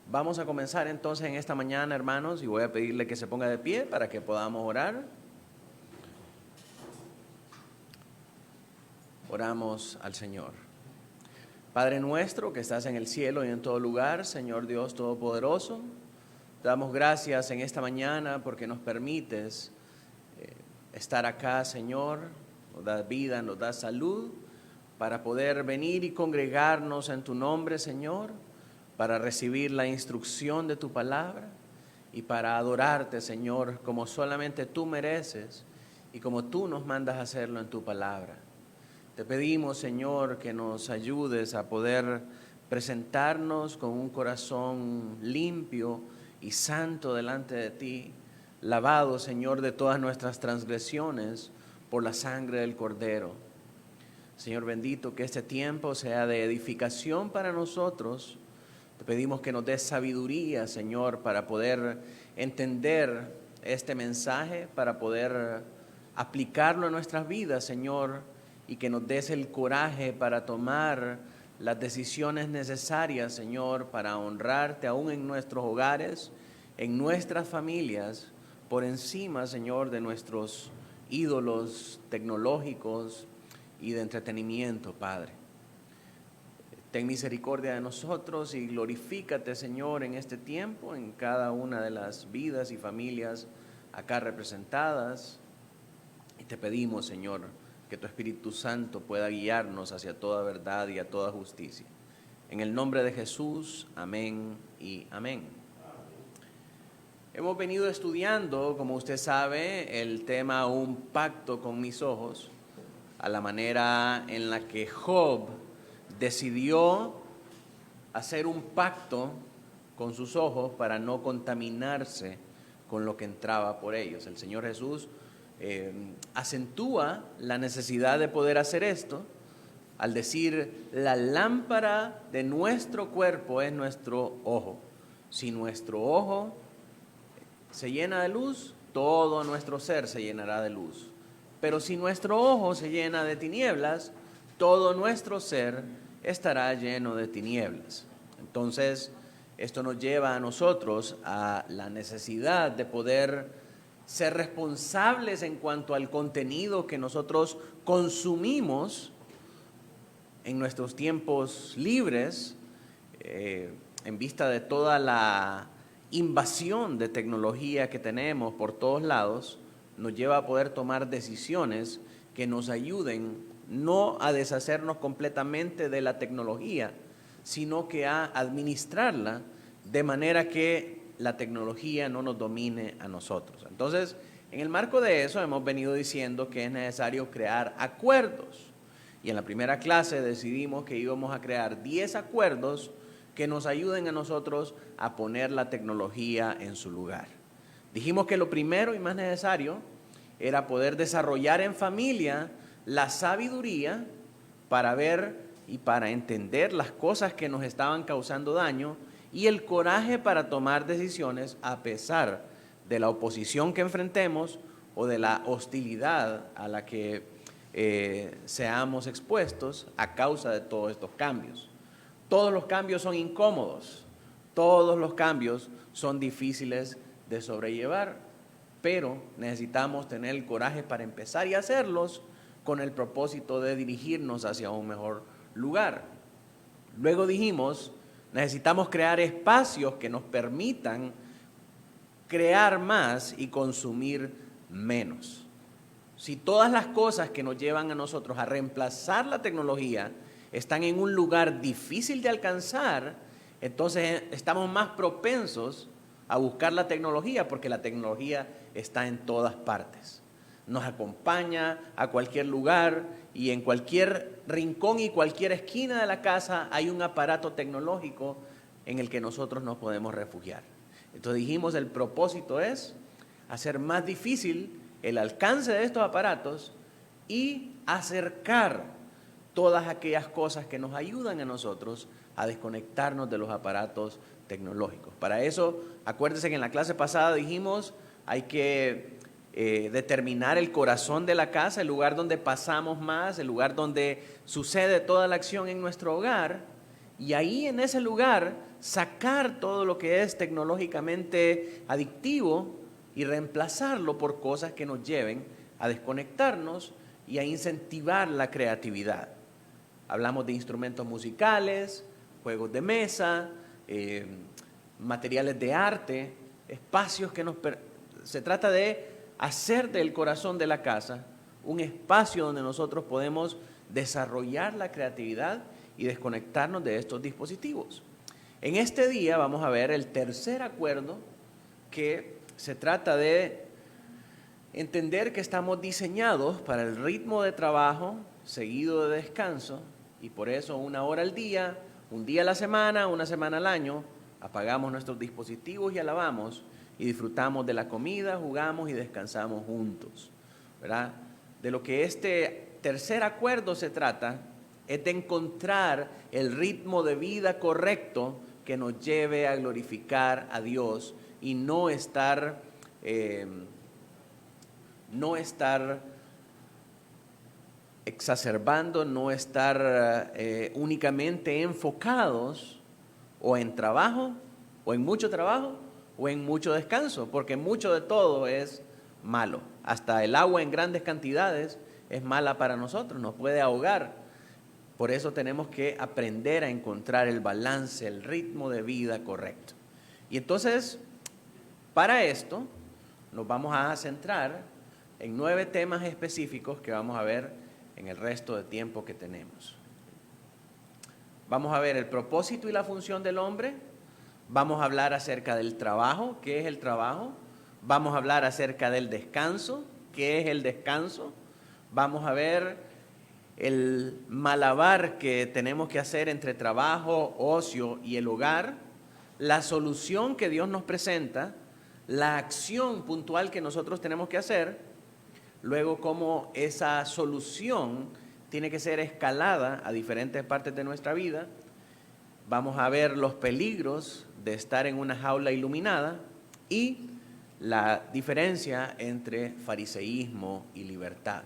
Vamos a comenzar entonces en esta mañana, hermanos, y voy a pedirle que se ponga de pie para que podamos orar. Oramos al Señor. Padre nuestro que estás en el cielo y en todo lugar, Señor Dios Todopoderoso, te damos gracias en esta mañana porque nos permites estar acá, Señor, nos das vida, nos das salud, para poder venir y congregarnos en tu nombre, Señor, para recibir la instrucción de tu palabra y para adorarte, Señor, como solamente tú mereces y como tú nos mandas a hacerlo en tu palabra. Te pedimos, Señor, que nos ayudes a poder presentarnos con un corazón limpio y santo delante de ti, lavado, Señor, de todas nuestras transgresiones por la sangre del Cordero. Señor bendito, que este tiempo sea de edificación para nosotros. Te pedimos que nos des sabiduría, Señor, para poder entender este mensaje, para poder aplicarlo en nuestras vidas, Señor, y que nos des el coraje para tomar las decisiones necesarias, Señor, para honrarte aún en nuestros hogares, en nuestras familias, por encima, Señor, de nuestros ídolos tecnológicos y de entretenimiento, Padre. Ten misericordia de nosotros y glorifícate, Señor, en este tiempo, en cada una de las vidas y familias acá representadas. Y te pedimos, Señor, que tu Espíritu Santo pueda guiarnos hacia toda verdad y a toda justicia. En el nombre de Jesús, amén y amén. Hemos venido estudiando, como usted sabe, el tema Un pacto con mis ojos, a la manera en la que Job decidió hacer un pacto con sus ojos para no contaminarse con lo que entraba por ellos. El Señor Jesús acentúa la necesidad de poder hacer esto al decir: la lámpara de nuestro cuerpo es nuestro ojo. Si nuestro ojo se llena de luz, todo nuestro ser se llenará de luz. Pero si nuestro ojo se llena de tinieblas, todo nuestro ser estará lleno de tinieblas. Entonces, esto nos lleva a nosotros a la necesidad de poder ser responsables en cuanto al contenido que nosotros consumimos en nuestros tiempos libres, en vista de toda la invasión de tecnología que tenemos por todos lados. Nos lleva a poder tomar decisiones que nos ayuden no a deshacernos completamente de la tecnología, sino que a administrarla de manera que la tecnología no nos domine a nosotros. Entonces, en el marco de eso hemos venido diciendo que es necesario crear acuerdos. Y en la primera clase decidimos que íbamos a crear 10 acuerdos que nos ayuden a nosotros a poner la tecnología en su lugar. Dijimos que lo primero y más necesario era poder desarrollar en familia la sabiduría para ver y para entender las cosas que nos estaban causando daño y el coraje para tomar decisiones a pesar de la oposición que enfrentemos o de la hostilidad a la que seamos expuestos a causa de todos estos cambios. Todos los cambios son incómodos, todos los cambios son difíciles de sobrellevar, pero necesitamos tener el coraje para empezar y hacerlos con el propósito de dirigirnos hacia un mejor lugar. Luego dijimos, necesitamos crear espacios que nos permitan crear más y consumir menos. Si todas las cosas que nos llevan a nosotros a reemplazar la tecnología están en un lugar difícil de alcanzar, entonces estamos más propensos a buscar la tecnología, porque la tecnología está en todas partes. Nos acompaña a cualquier lugar y en cualquier rincón y cualquier esquina de la casa hay un aparato tecnológico en el que nosotros nos podemos refugiar. Entonces dijimos, el propósito es hacer más difícil el alcance de estos aparatos y acercar todas aquellas cosas que nos ayudan a nosotros a desconectarnos de los aparatos tecnológicos. Para eso, acuérdense que en la clase pasada dijimos, hay que determinar el corazón de la casa, el lugar donde pasamos más, el lugar donde sucede toda la acción en nuestro hogar, Y ahí en ese lugar sacar todo lo que es tecnológicamente adictivo y reemplazarlo por cosas que nos lleven a desconectarnos y a incentivar la creatividad. Hablamos de instrumentos musicales, juegos de mesa, materiales de arte, espacios que se trata de hacer del corazón de la casa un espacio donde nosotros podemos desarrollar la creatividad y desconectarnos de estos dispositivos. En este día vamos a ver el tercer acuerdo, que se trata de entender que estamos diseñados para el ritmo de trabajo seguido de descanso, y por eso 1 hora al día, un día a la semana, una semana al año, apagamos nuestros dispositivos y alabamos y disfrutamos de la comida, jugamos y descansamos juntos, ¿verdad? De lo que este tercer acuerdo se trata es de encontrar el ritmo de vida correcto que nos lleve a glorificar a Dios y no estar exacerbando, no estar únicamente enfocados o en trabajo, o en mucho trabajo, o en mucho descanso, porque mucho de todo es malo. Hasta el agua en grandes cantidades es mala para nosotros, nos puede ahogar. Por eso tenemos que aprender a encontrar el balance, el ritmo de vida correcto. Y entonces, para esto, nos vamos a centrar en 9 temas específicos que vamos a ver en el resto de tiempo que tenemos. Vamos a ver el propósito y la función del hombre. Vamos a hablar acerca del trabajo, ¿qué es el trabajo? Vamos a hablar acerca del descanso, ¿qué es el descanso? Vamos a ver el malabar que tenemos que hacer entre trabajo, ocio y el hogar, la solución que Dios nos presenta, la acción puntual que nosotros tenemos que hacer, luego cómo esa solución tiene que ser escalada a diferentes partes de nuestra vida. Vamos a ver los peligros de estar en una jaula iluminada y la diferencia entre fariseísmo y libertad.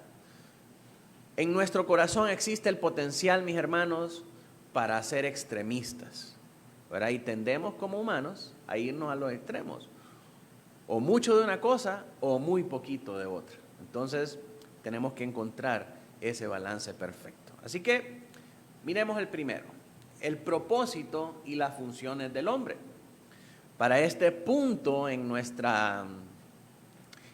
En nuestro corazón existe el potencial, mis hermanos, para ser extremistas, ¿verdad? Y tendemos como humanos a irnos a los extremos, o mucho de una cosa o muy poquito de otra. Entonces tenemos que encontrar ese balance perfecto. Así que miremos el primero, el propósito y las funciones del hombre. Para este punto en la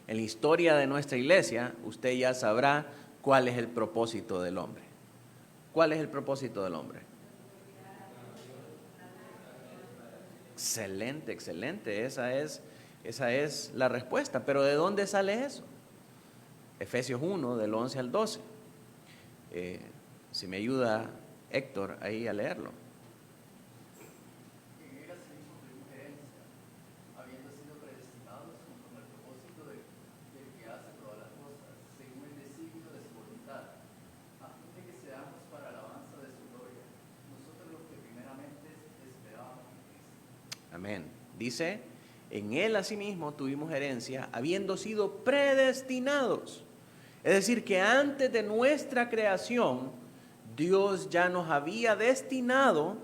historia de nuestra iglesia, usted ya sabrá cuál es el propósito del hombre. ¿Cuál es el propósito del hombre? Excelente, excelente. Esa es la respuesta. Pero ¿de dónde sale eso? Efesios 1, del 11 al 12. Si me ayuda Héctor ahí a leerlo. Amén. Dice, en Él asimismo tuvimos herencia, habiendo sido predestinados. Es decir, que antes de nuestra creación, Dios ya nos había destinado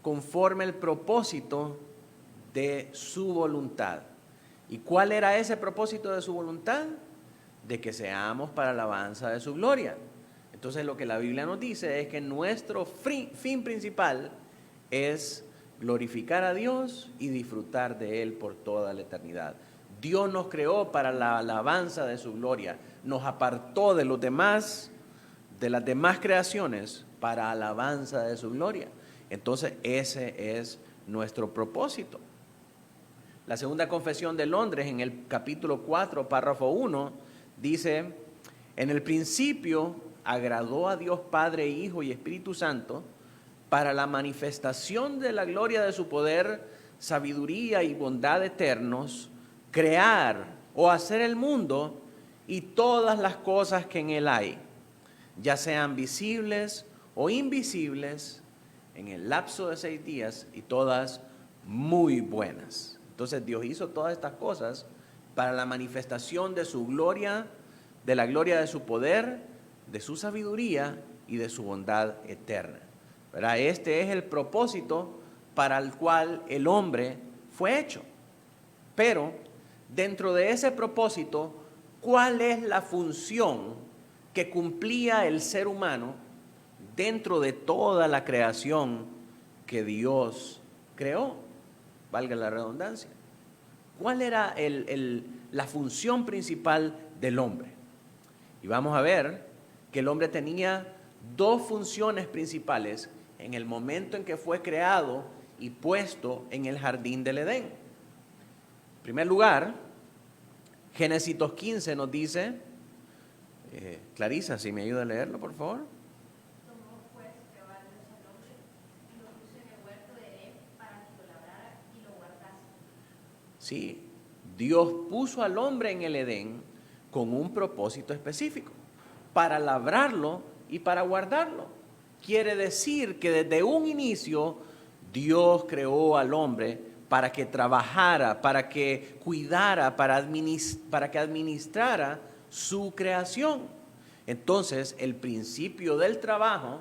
conforme el propósito de su voluntad. ¿Y cuál era ese propósito de su voluntad? De que seamos para alabanza de su gloria. Entonces lo que la Biblia nos dice es que nuestro fin principal es glorificar a Dios y disfrutar de Él por toda la eternidad. Dios nos creó para la alabanza de su gloria, nos apartó de las demás creaciones para alabanza de su gloria. Entonces ese es nuestro propósito. La segunda confesión de Londres, en el capítulo 4, párrafo 1, dice: en el principio agradó a Dios Padre, Hijo y Espíritu Santo, para la manifestación de la gloria de su poder, sabiduría y bondad eternos, crear o hacer el mundo y todas las cosas que en él hay, ya sean visibles o invisibles, en el lapso de 6 días, y todas muy buenas. Entonces Dios hizo todas estas cosas para la manifestación de su gloria, de la gloria de su poder, de su sabiduría y de su bondad eterna. ¿verdad? Este es el propósito para el cual el hombre fue hecho. Pero dentro de ese propósito, ¿cuál es la función que cumplía el ser humano dentro de toda la creación que Dios creó? Valga la redundancia. ¿Cuál era la función principal del hombre? Y vamos a ver que el hombre tenía dos funciones principales en el momento en que fue creado y puesto en el jardín del Edén. En primer lugar, Génesis 2:15 nos dice, Clarisa, si me ayuda a leerlo, por favor. Tomó pues Jehová Dios al hombre y lo puso en el huerto de Edén para que lo labrara y lo guardase. Sí, Dios puso al hombre en el Edén con un propósito específico, para labrarlo y para guardarlo. Quiere decir que desde un inicio Dios creó al hombre para que trabajara, para que cuidara, para que administrara su creación. Entonces, el principio del trabajo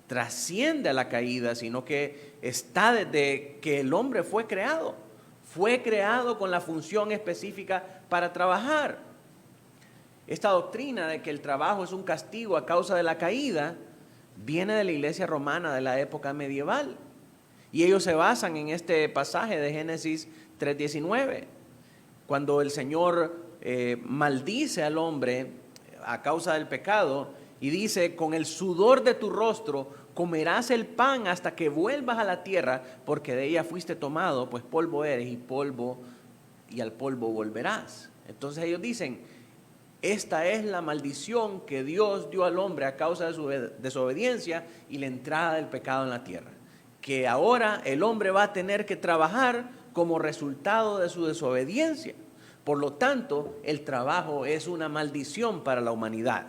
trasciende a la caída, sino que está desde que el hombre fue creado. Fue creado con la función específica para trabajar. Esta doctrina de que el trabajo es un castigo a causa de la caída viene de la iglesia romana de la época medieval. Y ellos se basan en este pasaje de Génesis 3:19, cuando el Señor maldice al hombre a causa del pecado y dice: con el sudor de tu rostro comerás el pan hasta que vuelvas a la tierra, porque de ella fuiste tomado, pues polvo eres y al polvo volverás. Entonces ellos dicen: esta es la maldición que Dios dio al hombre a causa de su desobediencia y la entrada del pecado en la tierra, que ahora el hombre va a tener que trabajar como resultado de su desobediencia. Por lo tanto, el trabajo es una maldición para la humanidad.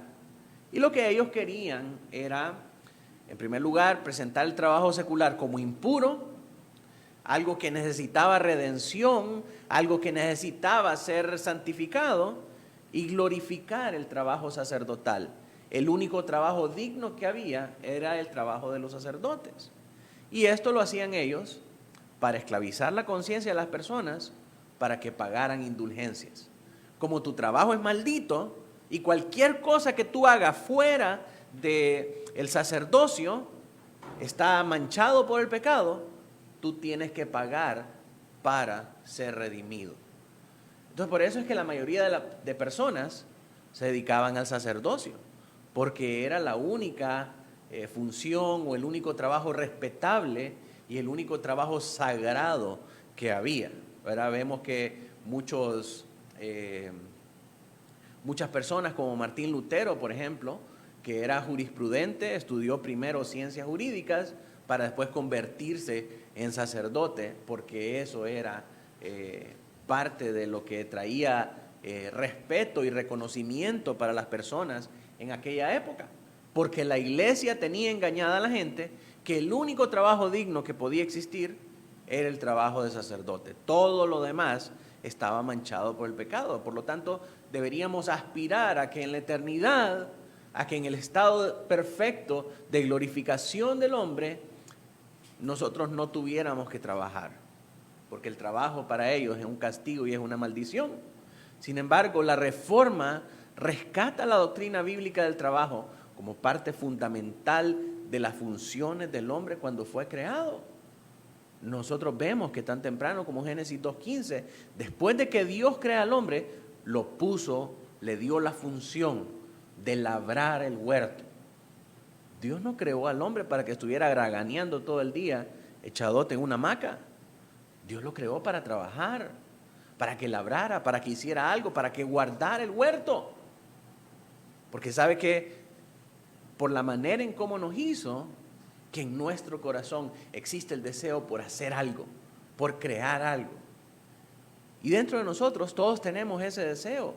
Y lo que ellos querían era, en primer lugar, presentar el trabajo secular como impuro, algo que necesitaba redención, algo que necesitaba ser santificado, y glorificar el trabajo sacerdotal. El único trabajo digno que había era el trabajo de los sacerdotes. Y esto lo hacían ellos para esclavizar la conciencia de las personas, para que pagaran indulgencias. Como tu trabajo es maldito y cualquier cosa que tú hagas fuera del sacerdocio está manchado por el pecado, tú tienes que pagar para ser redimido. Entonces, por eso es que la mayoría de personas se dedicaban al sacerdocio, porque era la única función o el único trabajo respetable y el único trabajo sagrado que había. Ahora vemos que muchas personas como Martín Lutero, por ejemplo, que era jurisprudente, estudió primero ciencias jurídicas para después convertirse en sacerdote, porque eso era parte de lo que traía respeto y reconocimiento para las personas en aquella época, porque la iglesia tenía engañada a la gente que el único trabajo digno que podía existir era el trabajo de sacerdote. Todo lo demás estaba manchado por el pecado. Por lo tanto, deberíamos aspirar a que en la eternidad, a que en el estado perfecto de glorificación del hombre, nosotros no tuviéramos que trabajar, porque el trabajo para ellos es un castigo y es una maldición. Sin embargo, la Reforma rescata la doctrina bíblica del trabajo como parte fundamental de las funciones del hombre cuando fue creado. Nosotros vemos que tan temprano como Génesis 2:15, después de que Dios crea al hombre, lo puso, le dio la función de labrar el huerto. Dios no creó al hombre para que estuviera graganeando todo el día, echadote en una hamaca. Dios lo creó para trabajar, para que labrara, para que hiciera algo, para que guardara el huerto. Porque sabe que por la manera en cómo nos hizo, que en nuestro corazón existe el deseo por hacer algo, por crear algo. Y dentro de nosotros todos tenemos ese deseo.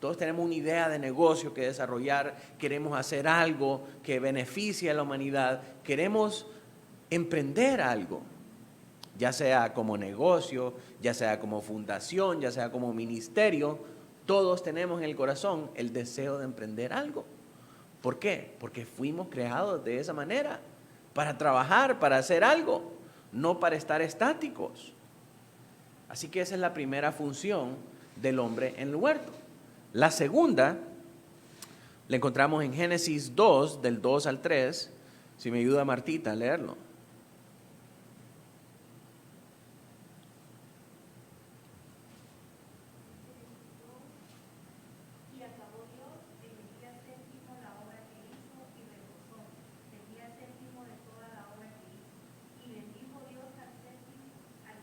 Todos tenemos una idea de negocio que desarrollar, queremos hacer algo que beneficie a la humanidad, queremos emprender algo, ya sea como negocio, ya sea como fundación, ya sea como ministerio. Todos tenemos en el corazón el deseo de emprender algo. ¿Por qué? Porque fuimos creados de esa manera, para trabajar, para hacer algo, no para estar estáticos. Así que esa es la primera función del hombre en el huerto. La segunda la encontramos en Génesis 2, del 2 al 3. Si me ayuda Martita a leerlo. Y acabó Dios en el día séptimo la obra que hizo y reposó el día séptimo de toda la obra que hizo. Y bendijo Dios al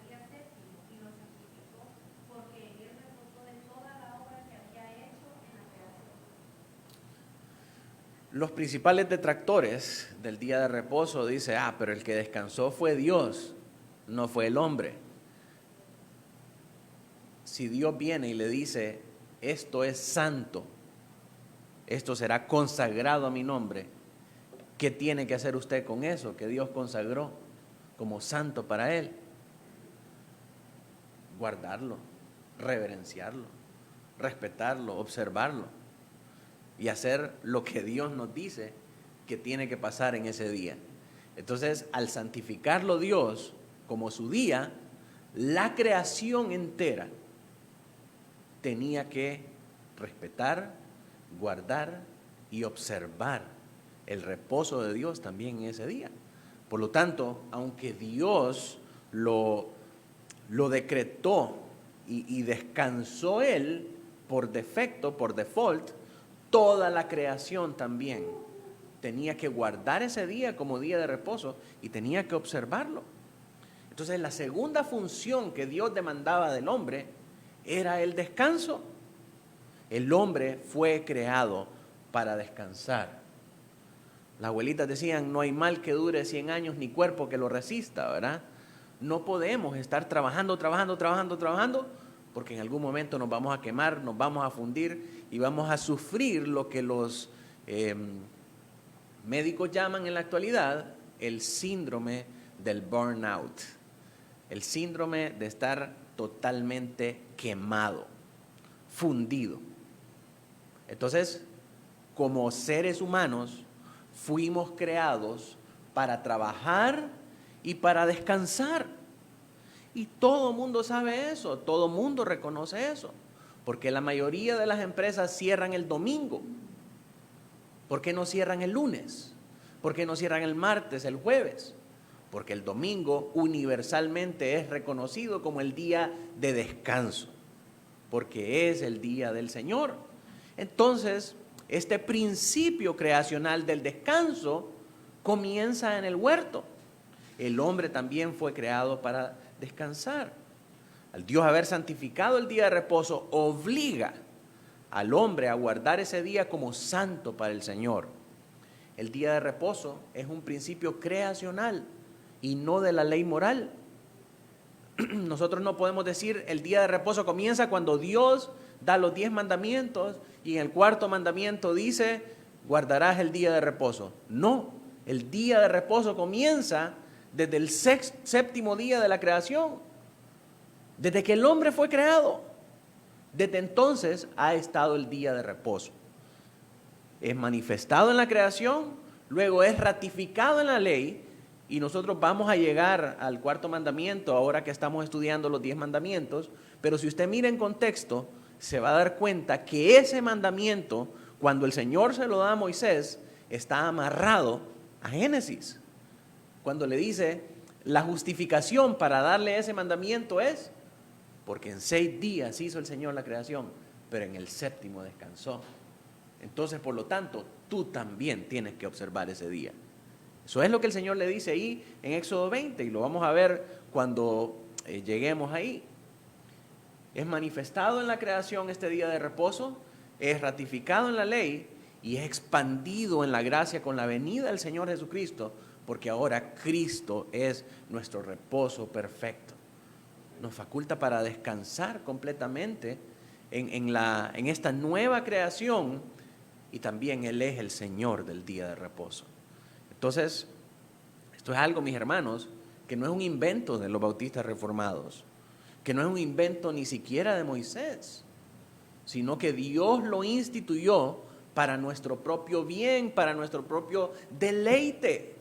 día séptimo y lo santificó, porque en él reposó de toda la obra que había hecho en la creación. Los principales detractores del día de reposo dicen, pero el que descansó fue Dios, no fue el hombre. Si Dios viene y le dice, esto es santo, esto será consagrado a mi nombre, ¿qué tiene que hacer usted con eso que Dios consagró como santo para Él? Guardarlo, reverenciarlo, respetarlo, observarlo y hacer lo que Dios nos dice que tiene que pasar en ese día. Entonces, al santificarlo Dios como su día, la creación entera tenía que respetar, guardar y observar el reposo de Dios también en ese día. Por lo tanto, aunque Dios lo decretó y descansó Él por defecto, por default, toda la creación también tenía que guardar ese día como día de reposo y tenía que observarlo. Entonces, la segunda función que Dios demandaba del hombre era el descanso. El hombre fue creado para descansar. Las abuelitas decían, no hay mal que dure 100 años ni cuerpo que lo resista, ¿verdad? No podemos estar trabajando, porque en algún momento nos vamos a quemar, nos vamos a fundir y vamos a sufrir lo que los médicos llaman en la actualidad el síndrome del burnout, el síndrome de estar totalmente quemado, fundido. Entonces, como seres humanos, fuimos creados para trabajar y para descansar. Y todo mundo sabe eso, todo mundo reconoce eso, porque la mayoría de las empresas cierran el domingo. ¿Por qué no cierran el lunes? ¿Por qué no cierran el martes, el jueves? Porque el domingo universalmente es reconocido como el día de descanso, porque es el día del Señor. Entonces, este principio creacional del descanso comienza en el huerto. El hombre también fue creado para descansar. Al Dios haber santificado el día de reposo, obliga al hombre a guardar ese día como santo para el Señor. El día de reposo es un principio creacional y no de la ley moral. Nosotros no podemos decir el día de reposo comienza cuando Dios da los 10 mandamientos y en el cuarto mandamiento dice guardarás el día de reposo. No, el día de reposo comienza desde el séptimo día de la creación, desde que el hombre fue creado. Desde entonces ha estado el día de reposo. Es manifestado en la creación, luego es ratificado en la ley y nosotros vamos a llegar al cuarto mandamiento ahora que estamos estudiando los 10 mandamientos, pero si usted mira en contexto, se va a dar cuenta que ese mandamiento, cuando el Señor se lo da a Moisés, está amarrado a Génesis. Cuando le dice, la justificación para darle ese mandamiento es, porque en 6 días hizo el Señor la creación, pero en el séptimo descansó. Entonces, por lo tanto, tú también tienes que observar ese día. Eso es lo que el Señor le dice ahí en Éxodo 20 y lo vamos a ver cuando lleguemos ahí. Es manifestado en la creación este día de reposo, es ratificado en la ley y es expandido en la gracia con la venida del Señor Jesucristo, porque ahora Cristo es nuestro reposo perfecto. Nos faculta para descansar completamente en esta nueva creación y también Él es el Señor del día de reposo. Entonces, esto es algo, mis hermanos, que no es un invento de los bautistas reformados, que no es un invento ni siquiera de Moisés, sino que Dios lo instituyó para nuestro propio bien, para nuestro propio deleite.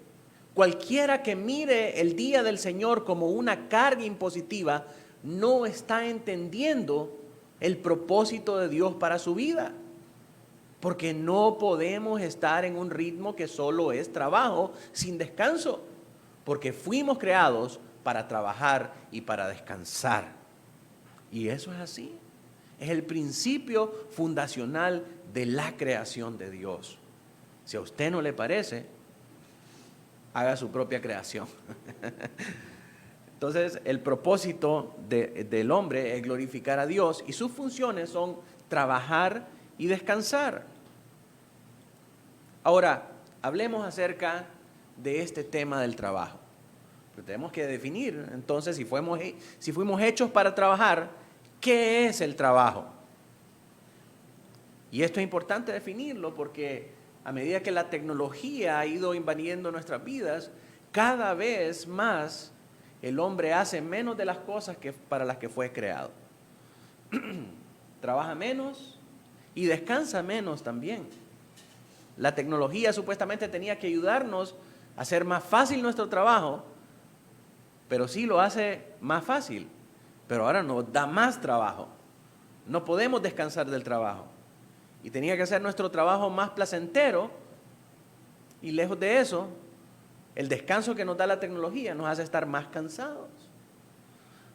Cualquiera que mire el día del Señor como una carga impositiva, no está entendiendo el propósito de Dios para su vida. Porque no podemos estar en un ritmo que solo es trabajo sin descanso. Porque fuimos creados para trabajar y para descansar. Y eso es así. Es el principio fundacional de la creación de Dios. Si a usted no le parece, haga su propia creación. Entonces, el propósito del hombre es glorificar a Dios y sus funciones son trabajar y descansar. Ahora, hablemos acerca de este tema del trabajo. Pero tenemos que definir, entonces, si fuimos hechos para trabajar, ¿qué es el trabajo? Y esto es importante definirlo porque a medida que la tecnología ha ido invadiendo nuestras vidas, cada vez más el hombre hace menos de las cosas para las que fue creado. Trabaja menos y descansa menos también. La tecnología supuestamente tenía que ayudarnos a hacer más fácil nuestro trabajo, pero sí lo hace más fácil, pero ahora nos da más trabajo. No podemos descansar del trabajo. Y tenía que hacer nuestro trabajo más placentero, y lejos de eso, el descanso que nos da la tecnología nos hace estar más cansados.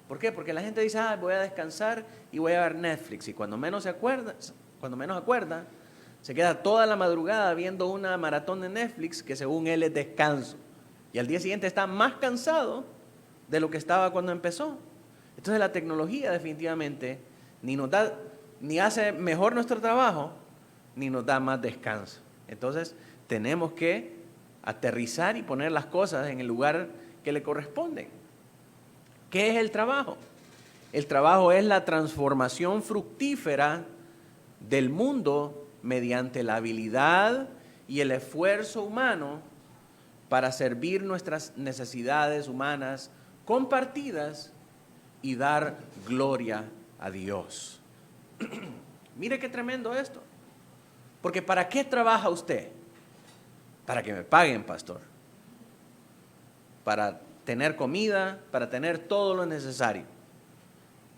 ¿Por qué? Porque la gente dice, voy a descansar y voy a ver Netflix, y cuando menos acuerda, se queda toda la madrugada viendo una maratón de Netflix que según él es descanso. Y al día siguiente está más cansado de lo que estaba cuando empezó. Entonces la tecnología definitivamente ni hace mejor nuestro trabajo, ni nos da más descanso. Entonces tenemos que aterrizar y poner las cosas en el lugar que le corresponden. ¿Qué es el trabajo? El trabajo es la transformación fructífera del mundo mediante la habilidad y el esfuerzo humano para servir nuestras necesidades humanas compartidas y dar gloria a Dios. Mire qué tremendo esto. Porque ¿para qué trabaja usted? Para que me paguen, pastor. Para tener comida, para tener todo lo necesario.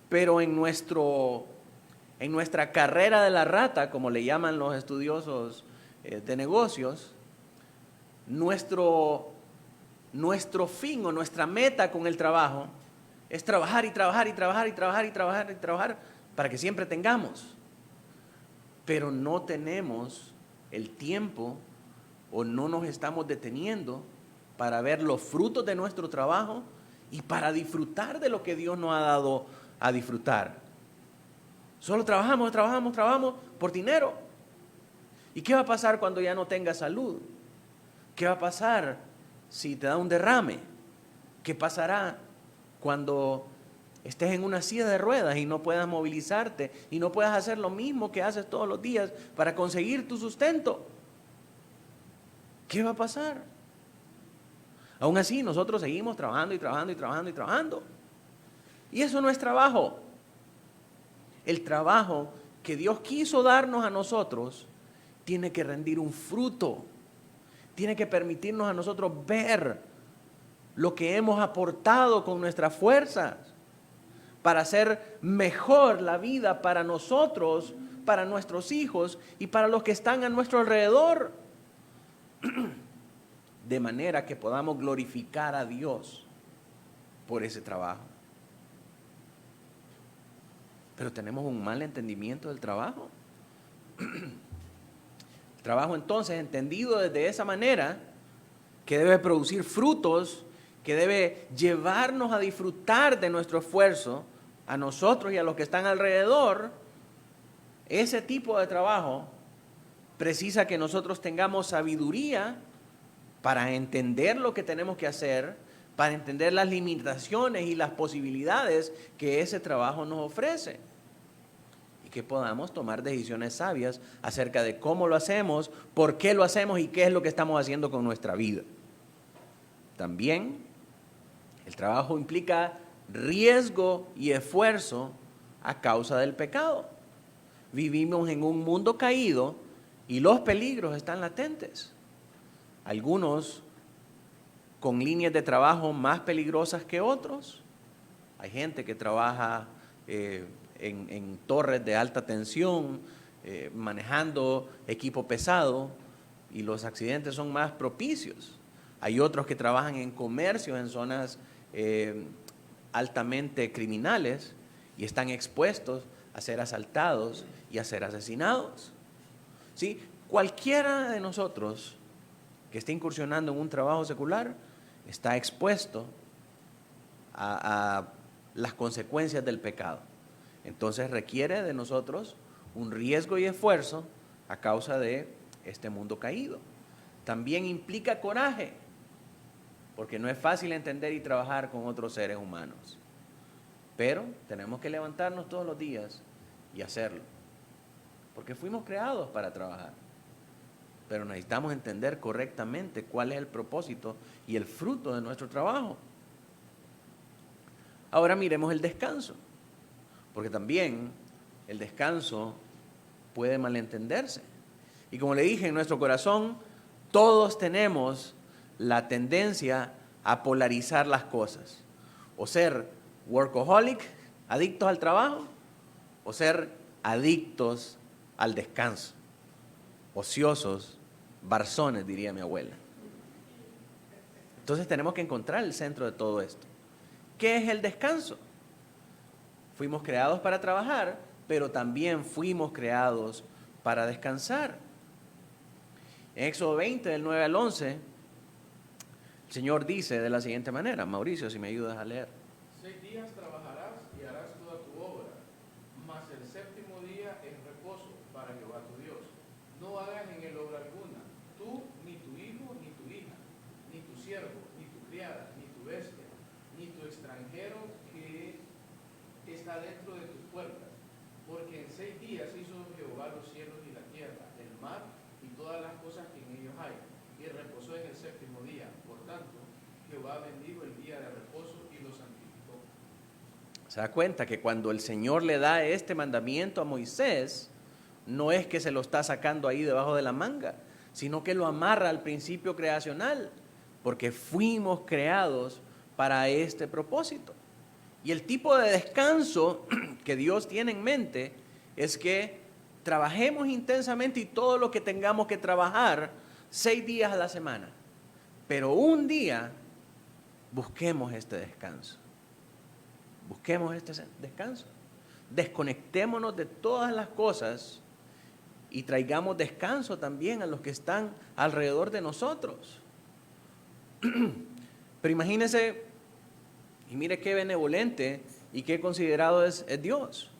Pero en nuestra carrera de la rata, como le llaman los estudiosos de negocios, nuestro fin o nuestra meta con el trabajo es trabajar y trabajar y trabajar y trabajar y trabajar y trabajar para que siempre tengamos. Pero no tenemos el tiempo o no nos estamos deteniendo para ver los frutos de nuestro trabajo y para disfrutar de lo que Dios nos ha dado a disfrutar. Solo trabajamos por dinero. ¿Y qué va a pasar cuando ya no tengas salud? ¿Qué va a pasar si te da un derrame? ¿Qué pasará cuando estés en una silla de ruedas y no puedas movilizarte y no puedas hacer lo mismo que haces todos los días para conseguir tu sustento? ¿Qué va a pasar? Aún así, nosotros seguimos trabajando y trabajando y trabajando y trabajando. Y eso no es trabajo. El trabajo que Dios quiso darnos a nosotros tiene que rendir un fruto. Tiene que permitirnos a nosotros ver lo que hemos aportado con nuestras fuerzas para hacer mejor la vida para nosotros, para nuestros hijos y para los que están a nuestro alrededor. De manera que podamos glorificar a Dios por ese trabajo. Pero tenemos un mal entendimiento del trabajo. El trabajo entonces entendido desde esa manera, que debe producir frutos, que debe llevarnos a disfrutar de nuestro esfuerzo, a nosotros y a los que están alrededor, ese tipo de trabajo precisa que nosotros tengamos sabiduría para entender lo que tenemos que hacer, para entender las limitaciones y las posibilidades que ese trabajo nos ofrece. Y que podamos tomar decisiones sabias acerca de cómo lo hacemos, por qué lo hacemos y qué es lo que estamos haciendo con nuestra vida. También el trabajo implica riesgo y esfuerzo a causa del pecado. Vivimos en un mundo caído y los peligros están latentes. Algunos con líneas de trabajo más peligrosas que otros. Hay gente que trabaja en torres de alta tensión, manejando equipo pesado, y los accidentes son más propicios. Hay otros que trabajan en comercio en zonas altamente criminales y están expuestos a ser asaltados y a ser asesinados. ¿Sí? Cualquiera de nosotros que esté incursionando en un trabajo secular está expuesto a las consecuencias del pecado. Entonces requiere de nosotros un riesgo y esfuerzo a causa de este mundo caído. También implica coraje, porque no es fácil entender y trabajar con otros seres humanos. Pero tenemos que levantarnos todos los días y hacerlo, porque fuimos creados para trabajar. Pero necesitamos entender correctamente cuál es el propósito y el fruto de nuestro trabajo. Ahora miremos el descanso, porque también el descanso puede malentenderse. Y como le dije, en nuestro corazón todos tenemos la tendencia a polarizar las cosas. O ser workaholic, adictos al trabajo, o ser adictos al descanso, ociosos, barzones, diría mi abuela. Entonces tenemos que encontrar el centro de todo esto. ¿Qué es el descanso? Fuimos creados para trabajar, pero también fuimos creados para descansar. En Éxodo 20, del 9 al 11, el Señor dice de la siguiente manera. Mauricio, si me ayudas a leer. 6 días trabajarás y harás toda tu obra, mas el séptimo día es reposo para Jehová tu Dios. No hagas en él obra alguna, tú, ni tu hijo, ni tu hija, ni tu siervo, ni tu criada, ni tu bestia, ni tu extranjero que está dentro de tus puertas. Porque en 6 días hizo Jehová los cielos y la tierra, el mar y todas las cosas que en ellos hay, y reposó en el séptimo día. Por tanto, Jehová bendijo el día de reposo y lo santificó. Se da cuenta que cuando el Señor le da este mandamiento a Moisés, no es que se lo está sacando ahí debajo de la manga, sino que lo amarra al principio creacional, porque fuimos creados para este propósito. Y el tipo de descanso que Dios tiene en mente es que trabajemos intensamente y todo lo que tengamos que trabajar 6 días a la semana, pero un día busquemos este descanso. Busquemos este descanso. Desconectémonos de todas las cosas y traigamos descanso también a los que están alrededor de nosotros. Pero imagínense, y mire qué benevolente y qué considerado es Dios.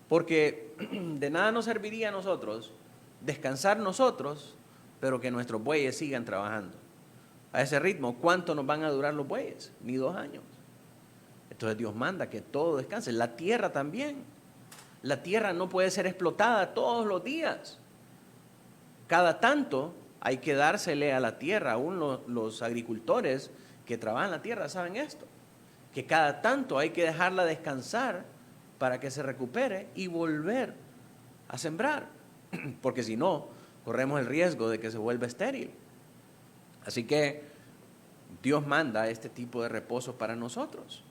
Porque de nada nos serviría a nosotros descansar nosotros, pero que nuestros bueyes sigan trabajando. A ese ritmo, ¿cuánto nos van a durar los bueyes? Ni 2 años. Entonces Dios manda que todo descanse. La tierra también. La tierra no puede ser explotada todos los días. Cada tanto hay que dársele a la tierra. Aún los agricultores que trabajan la tierra saben esto. Que cada tanto hay que dejarla descansar para que se recupere y volver a sembrar. Porque si no, corremos el riesgo de que se vuelva estéril. Así que Dios manda este tipo de reposo para nosotros.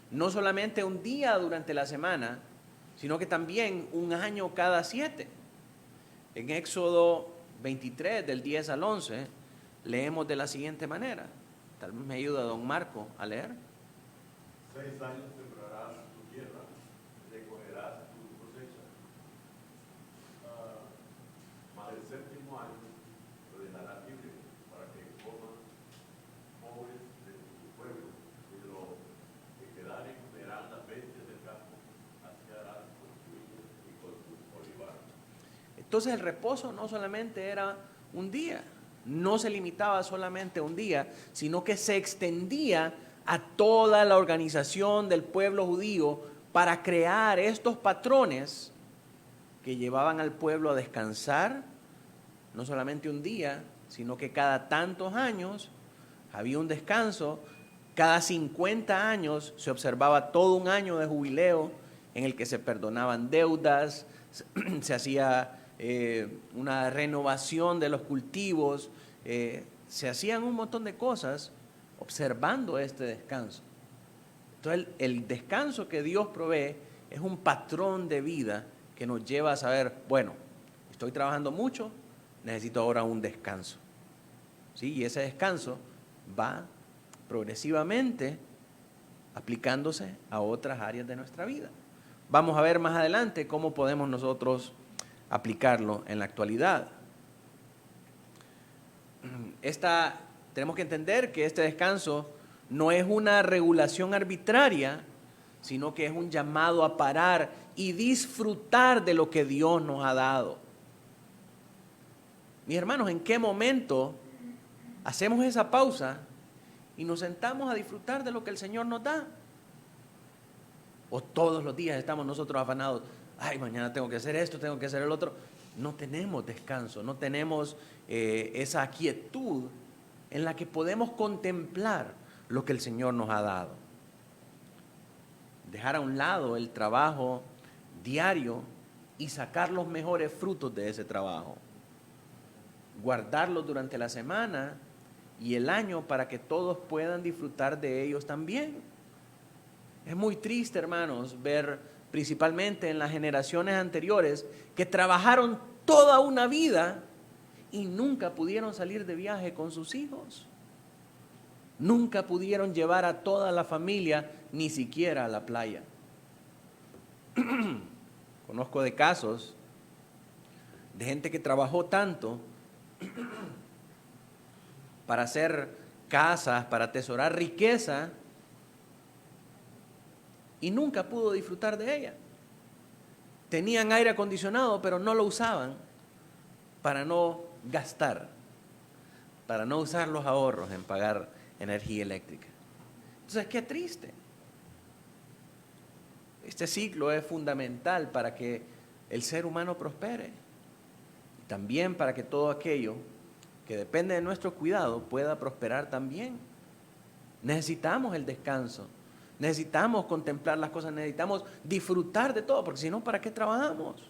No solamente un día durante la semana, sino que también un año cada 7. En Éxodo 23, del 10 al 11, leemos de la siguiente manera. Tal vez me ayuda don Marco a leer. 6 años sembrarás tu tierra, recogerás tu cosecha. Mas el séptimo año lo dejarás libre para que coman pobres de tu pueblo, y lo que quedare comerán las bestias del campo, así harás con tu viña y con tu olivar. Entonces el reposo no solamente era un día, no se limitaba solamente a un día, sino que se extendía a toda la organización del pueblo judío para crear estos patrones que llevaban al pueblo a descansar, no solamente un día, sino que cada tantos años había un descanso. Cada 50 años se observaba todo un año de jubileo en el que se perdonaban deudas, se hacía una renovación de los cultivos, se hacían un montón de cosas observando este descanso. Entonces el descanso que Dios provee es un patrón de vida que nos lleva a saber, bueno, estoy trabajando mucho, necesito ahora un descanso. ¿Sí? Y ese descanso va progresivamente aplicándose a otras áreas de nuestra vida. Vamos a ver más adelante cómo podemos nosotros aplicarlo en la actualidad. Tenemos que entender que este descanso no es una regulación arbitraria, sino que es un llamado a parar y disfrutar de lo que Dios nos ha dado. Mis hermanos, ¿en qué momento hacemos esa pausa y nos sentamos a disfrutar de lo que el Señor nos da? ¿O todos los días estamos nosotros afanados? Ay, mañana tengo que hacer esto, tengo que hacer el otro. No tenemos descanso, no tenemos esa quietud en la que podemos contemplar lo que el Señor nos ha dado. Dejar a un lado el trabajo diario y sacar los mejores frutos de ese trabajo. Guardarlos durante la semana y el año para que todos puedan disfrutar de ellos también. Es muy triste, hermanos, ver principalmente en las generaciones anteriores que trabajaron toda una vida y nunca pudieron salir de viaje con sus hijos. Nunca pudieron llevar a toda la familia ni siquiera a la playa. Conozco de casos de gente que trabajó tanto para hacer casas, para atesorar riqueza, y nunca pudo disfrutar de ella. Tenían aire acondicionado, pero no lo usaban para no gastar, para no usar los ahorros en pagar energía eléctrica. Entonces, qué triste. Este ciclo es fundamental para que el ser humano prospere y también para que todo aquello que depende de nuestro cuidado pueda prosperar también. Necesitamos el descanso. Necesitamos contemplar las cosas, necesitamos disfrutar de todo, porque si no, ¿para qué trabajamos?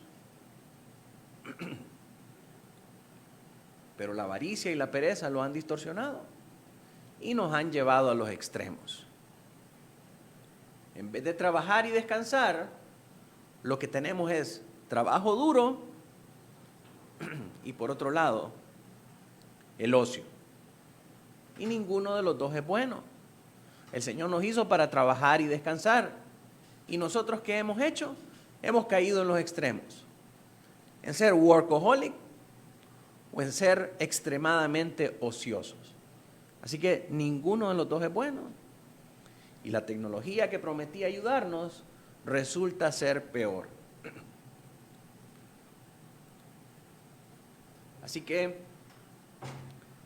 Pero la avaricia y la pereza lo han distorsionado y nos han llevado a los extremos. En vez de trabajar y descansar, lo que tenemos es trabajo duro y por otro lado, el ocio. Y ninguno de los dos es bueno. El Señor nos hizo para trabajar y descansar. ¿Y nosotros qué hemos hecho? Hemos caído en los extremos. En ser workaholic o en ser extremadamente ociosos. Así que ninguno de los dos es bueno. Y la tecnología que prometía ayudarnos resulta ser peor. Así que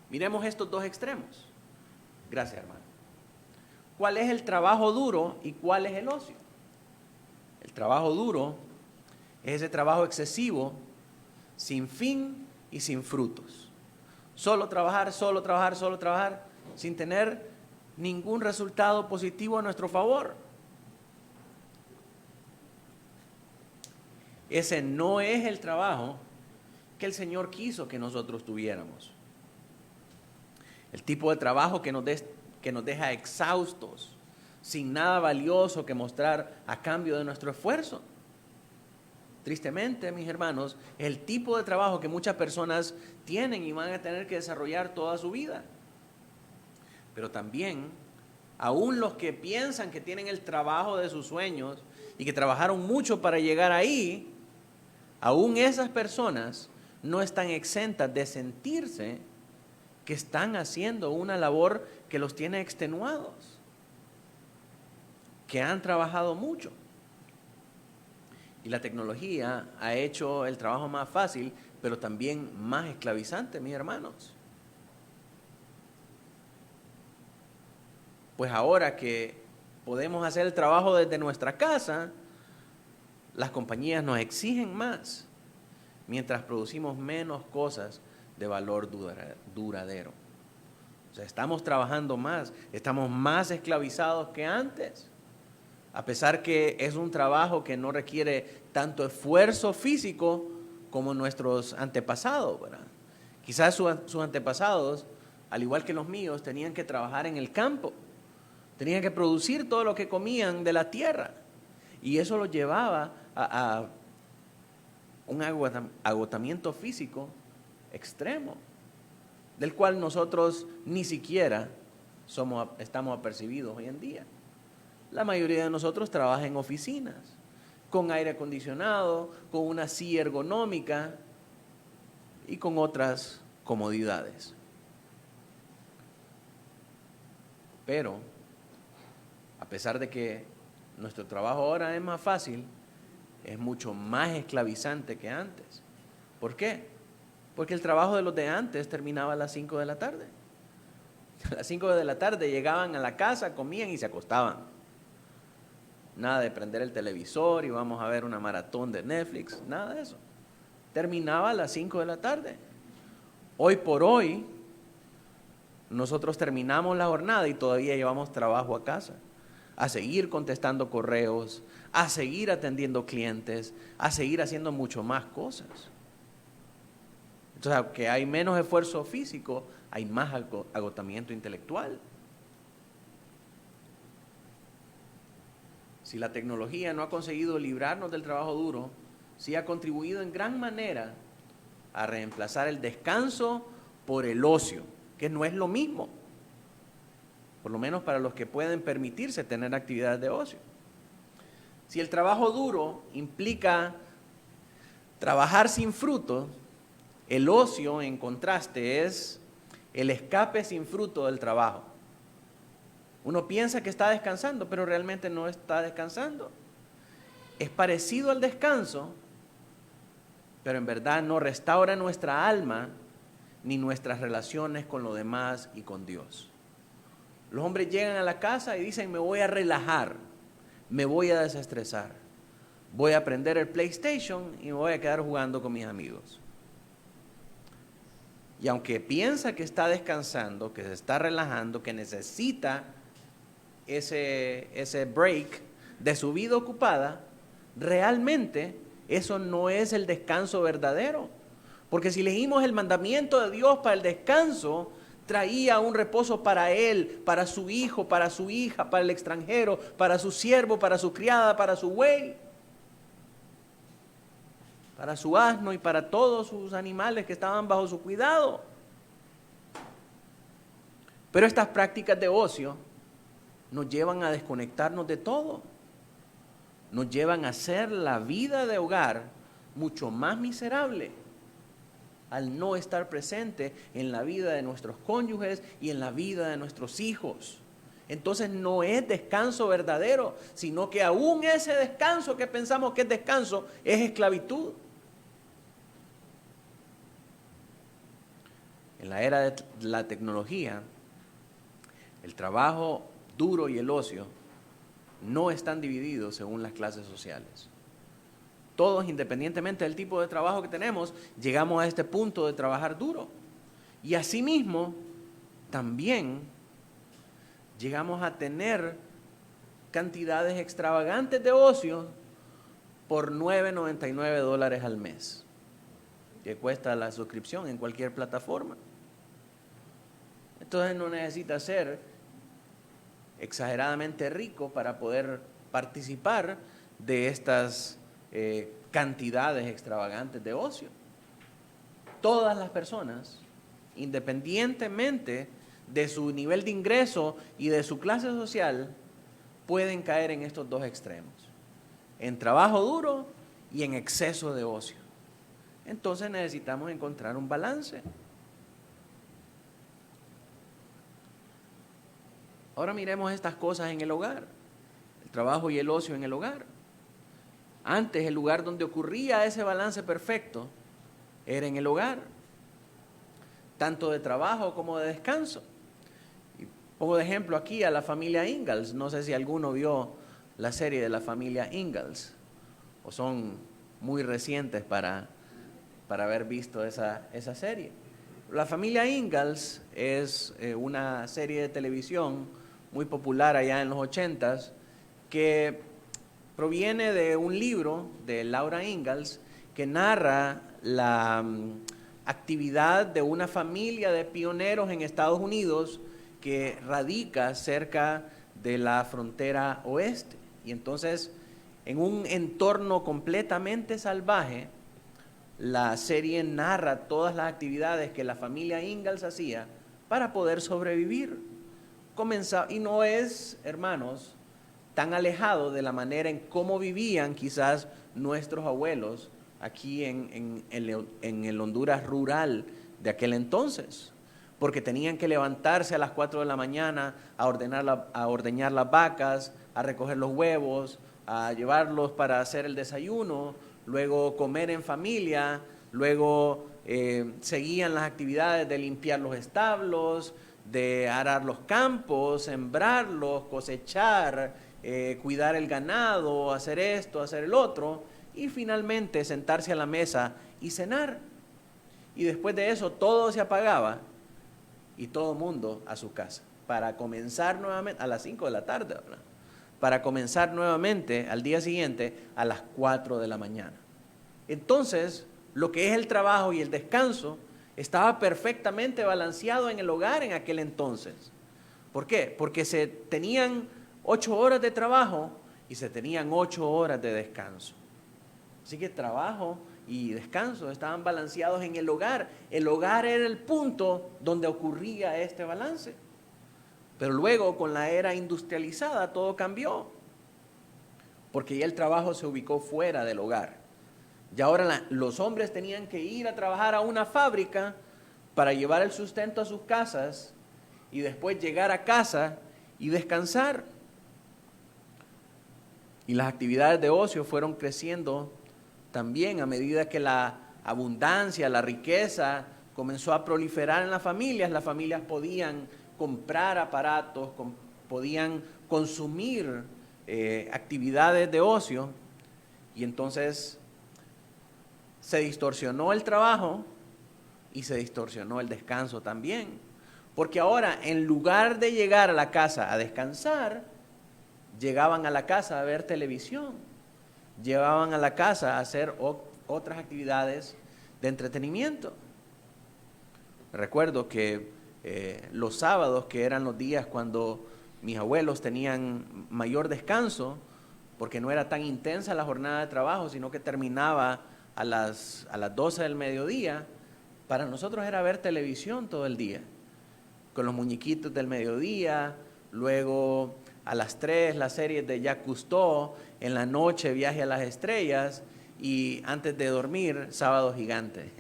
miremos estos dos extremos. Gracias, hermano. ¿Cuál es el trabajo duro y cuál es el ocio? El trabajo duro es ese trabajo excesivo, sin fin y sin frutos. Solo trabajar, solo trabajar, solo trabajar, sin tener ningún resultado positivo a nuestro favor. Ese no es el trabajo que el Señor quiso que nosotros tuviéramos. El tipo de trabajo que nos deja exhaustos, sin nada valioso que mostrar a cambio de nuestro esfuerzo. Tristemente, mis hermanos, es el tipo de trabajo que muchas personas tienen y van a tener que desarrollar toda su vida. Pero también, aún los que piensan que tienen el trabajo de sus sueños y que trabajaron mucho para llegar ahí, aún esas personas no están exentas de sentirse que están haciendo una labor que los tiene extenuados, que han trabajado mucho. Y la tecnología ha hecho el trabajo más fácil, pero también más esclavizante, mis hermanos. Pues ahora que podemos hacer el trabajo desde nuestra casa, las compañías nos exigen más, mientras producimos menos cosas de valor duradero. O sea, estamos trabajando más, estamos más esclavizados que antes. A pesar que es un trabajo que no requiere tanto esfuerzo físico como nuestros antepasados, ¿verdad? Quizás sus antepasados al igual que los míos, tenían que trabajar en el campo, tenían que producir todo lo que comían de la tierra, y eso los llevaba a un agotamiento físico extremo, del cual nosotros ni siquiera estamos apercibidos hoy en día. La mayoría de nosotros trabaja en oficinas, con aire acondicionado, con una silla ergonómica y con otras comodidades. Pero, a pesar de que nuestro trabajo ahora es más fácil, es mucho más esclavizante que antes. ¿Por qué? Porque el trabajo de los de antes terminaba a las 5 de la tarde. A las 5 de la tarde llegaban a la casa, comían y se acostaban. Nada de prender el televisor y vamos a ver una maratón de Netflix, nada de eso. Terminaba a las 5 de la tarde. Hoy por hoy, nosotros terminamos la jornada y todavía llevamos trabajo a casa, a seguir contestando correos, a seguir atendiendo clientes, a seguir haciendo mucho más cosas. Entonces, aunque hay menos esfuerzo físico, hay más agotamiento intelectual. Si la tecnología no ha conseguido librarnos del trabajo duro, sí ha contribuido en gran manera a reemplazar el descanso por el ocio, que no es lo mismo, por lo menos para los que pueden permitirse tener actividades de ocio. Si el trabajo duro implica trabajar sin fruto, el ocio, en contraste, es el escape sin fruto del trabajo. Uno piensa que está descansando, pero realmente no está descansando. Es parecido al descanso, pero en verdad no restaura nuestra alma ni nuestras relaciones con los demás y con Dios. Los hombres llegan a la casa y dicen: me voy a relajar, me voy a desestresar, voy a prender el PlayStation y me voy a quedar jugando con mis amigos. Y aunque piensa que está descansando, que se está relajando, que necesita ese break de su vida ocupada, realmente eso no es el descanso verdadero. Porque si leímos el mandamiento de Dios para el descanso, traía un reposo para él, para su hijo, para su hija, para el extranjero, para su siervo, para su criada, para su buey, para su asno y para todos sus animales que estaban bajo su cuidado. Pero estas prácticas de ocio nos llevan a desconectarnos de todo. Nos llevan a hacer la vida de hogar mucho más miserable al no estar presente en la vida de nuestros cónyuges y en la vida de nuestros hijos. Entonces no es descanso verdadero, sino que aún ese descanso que pensamos que es descanso es esclavitud. En la era de la tecnología, el trabajo duro y el ocio no están divididos según las clases sociales. Todos, independientemente del tipo de trabajo que tenemos, llegamos a este punto de trabajar duro. Y asimismo, también llegamos a tener cantidades extravagantes de ocio por $9.99 al mes, que cuesta la suscripción en cualquier plataforma. Entonces no necesita ser exageradamente rico para poder participar de estas cantidades extravagantes de ocio. Todas las personas, independientemente de su nivel de ingreso y de su clase social, pueden caer en estos dos extremos: en trabajo duro y en exceso de ocio. Entonces necesitamos encontrar un balance. Ahora miremos estas cosas en el hogar, el trabajo y el ocio en el hogar. Antes, el lugar donde ocurría ese balance perfecto era en el hogar, tanto de trabajo como de descanso. Y pongo de ejemplo aquí a la familia Ingalls. No sé si alguno vio la serie de la familia Ingalls, o son muy recientes para haber visto esa serie. La familia Ingalls es una serie de televisión muy popular allá en los 80s, que proviene de un libro de Laura Ingalls que narra actividad de una familia de pioneros en Estados Unidos que radica cerca de la frontera oeste. Y entonces, en un entorno completamente salvaje, la serie narra todas las actividades que la familia Ingalls hacía para poder sobrevivir. Y no es, hermanos, tan alejado de la manera en cómo vivían quizás nuestros abuelos aquí en el Honduras rural de aquel entonces, porque tenían que levantarse a las 4 de la mañana a ordeñar las vacas, a recoger los huevos, a llevarlos para hacer el desayuno, luego comer en familia, luego seguían las actividades de limpiar los establos, de arar los campos, sembrarlos, cosechar, cuidar el ganado, hacer esto, hacer el otro, y finalmente sentarse a la mesa y cenar. Y después de eso todo se apagaba y todo el mundo a su casa para comenzar nuevamente a las 5 de la tarde, ¿verdad? Para comenzar nuevamente al día siguiente a las 4 de la mañana. Entonces, lo que es el trabajo y el descanso estaba perfectamente balanceado en el hogar en aquel entonces. ¿Por qué? Porque se tenían 8 horas de trabajo y se tenían 8 horas de descanso. Así que trabajo y descanso estaban balanceados en el hogar. El hogar era el punto donde ocurría este balance. Pero luego, con la era industrializada, todo cambió. Porque ya el trabajo se ubicó fuera del hogar. Y ahora los hombres tenían que ir a trabajar a una fábrica para llevar el sustento a sus casas y después llegar a casa y descansar. Y las actividades de ocio fueron creciendo también a medida que la abundancia, la riqueza comenzó a proliferar en las familias podían comprar aparatos, podían consumir actividades de ocio, y entonces se distorsionó el trabajo y se distorsionó el descanso también. Porque ahora, en lugar de llegar a la casa a descansar, llegaban a la casa a ver televisión, llegaban a la casa a hacer otras actividades de entretenimiento. Recuerdo que los sábados, que eran los días cuando mis abuelos tenían mayor descanso, porque no era tan intensa la jornada de trabajo, sino que terminaba a las 12 del mediodía, para nosotros era ver televisión todo el día, con los muñequitos del mediodía, luego a las 3 las series de Jacques Cousteau, en la noche Viaje a las Estrellas, y antes de dormir Sábado Gigante.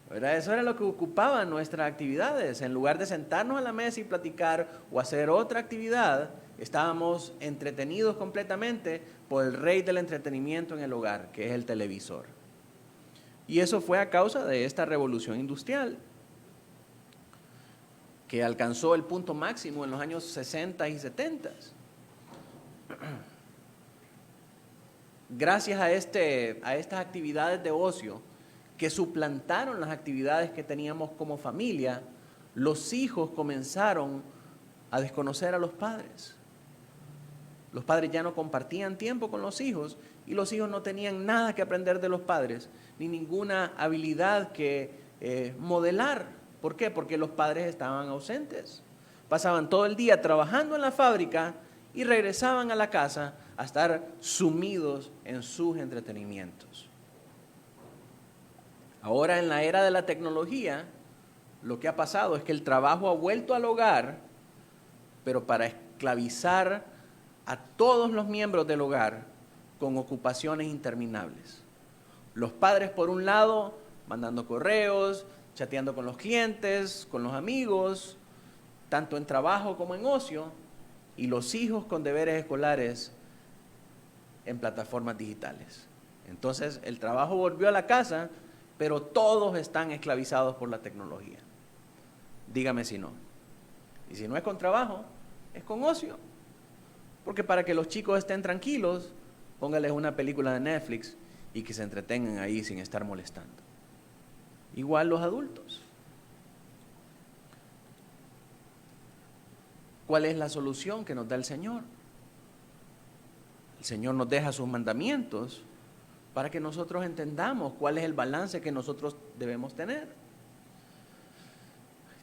¿Verdad? Eso era lo que ocupaba nuestras actividades. En lugar de sentarnos a la mesa y platicar o hacer otra actividad, estábamos entretenidos completamente por el rey del entretenimiento en el hogar, que es el televisor. Y eso fue a causa de esta revolución industrial, que alcanzó el punto máximo en los años 60 y 70. Gracias a estas actividades de ocio que suplantaron las actividades que teníamos como familia, los hijos comenzaron a desconocer a los padres. Los padres ya no compartían tiempo con los hijos y los hijos no tenían nada que aprender de los padres, ni ninguna habilidad que modelar. ¿Por qué? Porque los padres estaban ausentes. Pasaban todo el día trabajando en la fábrica y regresaban a la casa a estar sumidos en sus entretenimientos. Ahora, en la era de la tecnología, lo que ha pasado es que el trabajo ha vuelto al hogar, pero para esclavizar a todos los miembros del hogar con ocupaciones interminables. Los padres, por un lado, mandando correos, chateando con los clientes, con los amigos, tanto en trabajo como en ocio, y los hijos con deberes escolares en plataformas digitales. Entonces, el trabajo volvió a la casa, pero todos están esclavizados por la tecnología. Dígame si no. Y si no es con trabajo, es con ocio. Porque para que los chicos estén tranquilos, póngales una película de Netflix y que se entretengan ahí sin estar molestando. Igual los adultos. ¿Cuál es la solución que nos da el Señor? El Señor nos deja sus mandamientos, para que nosotros entendamos cuál es el balance que nosotros debemos tener.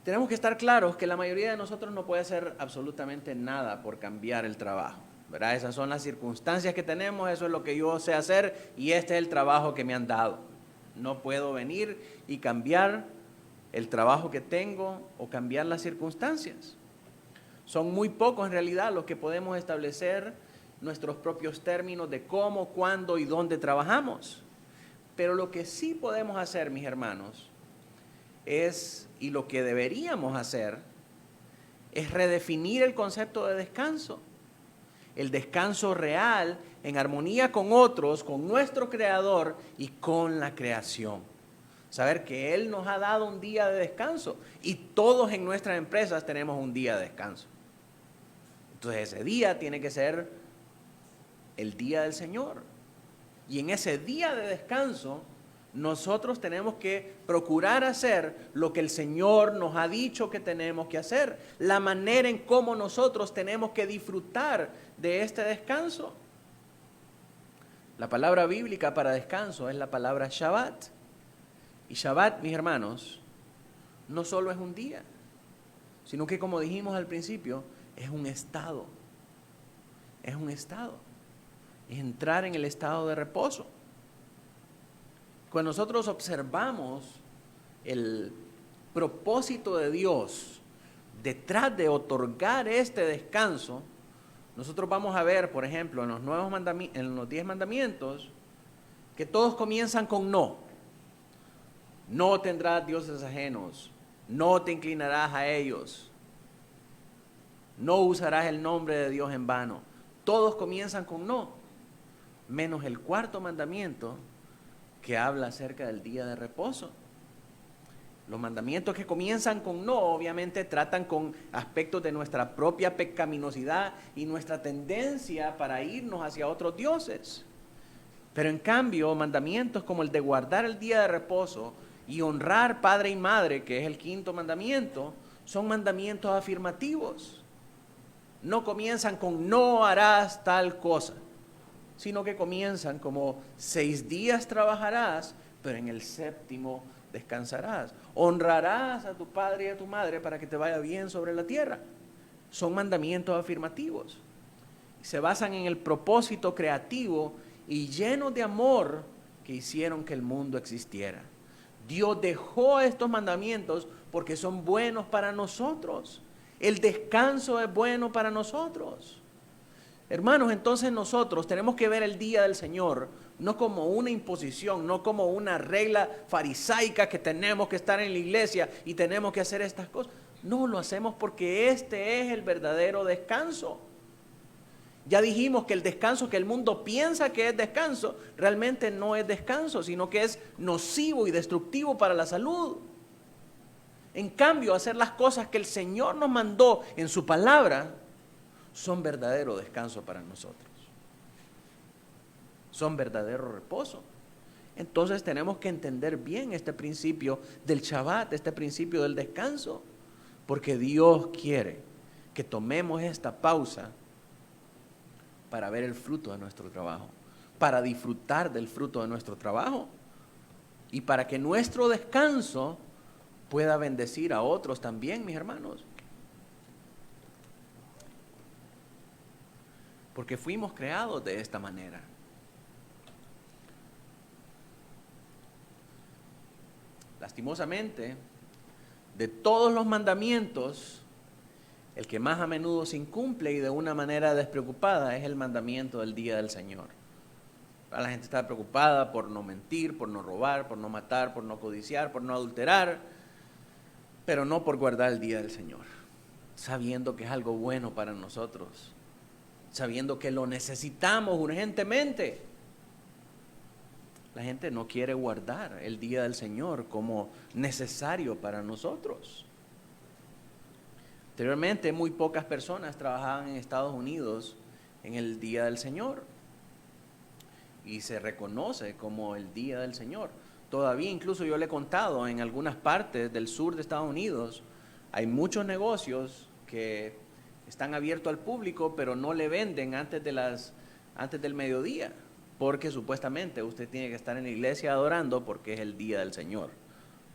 Tenemos que estar claros que la mayoría de nosotros no puede hacer absolutamente nada por cambiar el trabajo, ¿verdad? Esas son las circunstancias que tenemos, eso es lo que yo sé hacer y este es el trabajo que me han dado. No puedo venir y cambiar el trabajo que tengo o cambiar las circunstancias. Son muy pocos en realidad los que podemos establecer nuestros propios términos de cómo, cuándo y dónde trabajamos. Pero lo que sí podemos hacer, mis hermanos, y lo que deberíamos hacer, es redefinir el concepto de descanso. El descanso real, en armonía con otros, con nuestro Creador y con la creación. Saber que Él nos ha dado un día de descanso y todos en nuestras empresas tenemos un día de descanso. Entonces ese día tiene que ser el día del Señor. Y en ese día de descanso, nosotros tenemos que procurar hacer lo que el Señor nos ha dicho que tenemos que hacer. La manera en cómo nosotros tenemos que disfrutar de este descanso. La palabra bíblica para descanso es la palabra Shabbat. Y Shabbat, mis hermanos, no solo es un día, sino que como dijimos al principio, es un estado. Es un estado. Es entrar en el estado de reposo. Cuando nosotros observamos el propósito de Dios detrás de otorgar este descanso, nosotros vamos a ver, por ejemplo, en los 10 mandamientos, que todos comienzan con no. No tendrás dioses ajenos, no te inclinarás a ellos, no usarás el nombre de Dios en vano. Todos comienzan con no, menos el cuarto mandamiento, que habla acerca del día de reposo. Los mandamientos que comienzan con no, obviamente tratan con aspectos de nuestra propia pecaminosidad y nuestra tendencia para irnos hacia otros dioses. Pero en cambio, mandamientos como el de guardar el día de reposo y honrar padre y madre, que es el quinto mandamiento, son mandamientos afirmativos. No comienzan con no harás tal cosa, sino que comienzan como 6 días trabajarás, pero en el séptimo descansarás. Honrarás a tu padre y a tu madre para que te vaya bien sobre la tierra. Son mandamientos afirmativos. Se basan en el propósito creativo y lleno de amor que hicieron que el mundo existiera. Dios dejó estos mandamientos porque son buenos para nosotros. El descanso es bueno para nosotros. Hermanos, entonces nosotros tenemos que ver el día del Señor no como una imposición, no como una regla farisaica que tenemos que estar en la iglesia y tenemos que hacer estas cosas. No, lo hacemos porque este es el verdadero descanso. Ya dijimos que el descanso que el mundo piensa que es descanso, realmente no es descanso, sino que es nocivo y destructivo para la salud. En cambio, hacer las cosas que el Señor nos mandó en su palabra son verdadero descanso para nosotros. Son verdadero reposo. Entonces tenemos que entender bien este principio del Shabbat, este principio del descanso, porque Dios quiere que tomemos esta pausa para ver el fruto de nuestro trabajo, para disfrutar del fruto de nuestro trabajo y para que nuestro descanso pueda bendecir a otros también, mis hermanos. Porque fuimos creados de esta manera. Lastimosamente, de todos los mandamientos, el que más a menudo se incumple y de una manera despreocupada es el mandamiento del día del Señor. La gente está preocupada por no mentir, por no robar, por no matar, por no codiciar, por no adulterar, pero no por guardar el día del Señor, sabiendo que es algo bueno para nosotros, sabiendo que lo necesitamos urgentemente. La gente no quiere guardar el día del Señor como necesario para nosotros. Anteriormente, muy pocas personas trabajaban en Estados Unidos en el día del Señor y se reconoce como el día del Señor. Todavía, incluso yo le he contado, en algunas partes del sur de Estados Unidos hay muchos negocios que están abiertos al público, pero no le venden antes del mediodía. porque supuestamente usted tiene que estar en la iglesia adorando porque es el día del Señor.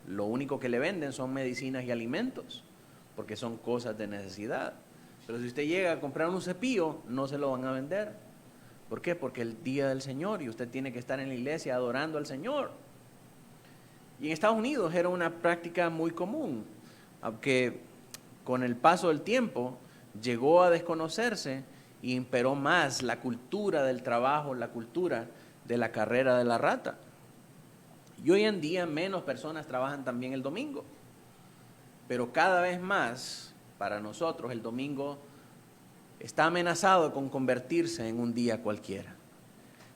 Lo único que le venden son medicinas y alimentos, porque son cosas de necesidad. Pero si usted llega a comprar un cepillo, no se lo van a vender. ¿Por qué? Porque es el día del Señor y usted tiene que estar en la iglesia adorando al Señor. Y en Estados Unidos era una práctica muy común, aunque con el paso del tiempo llegó a desconocerse y imperó más la cultura del trabajo, la cultura de la carrera de la rata. Y hoy en día menos personas trabajan también el domingo, pero cada vez más para nosotros el domingo está amenazado con convertirse en un día cualquiera.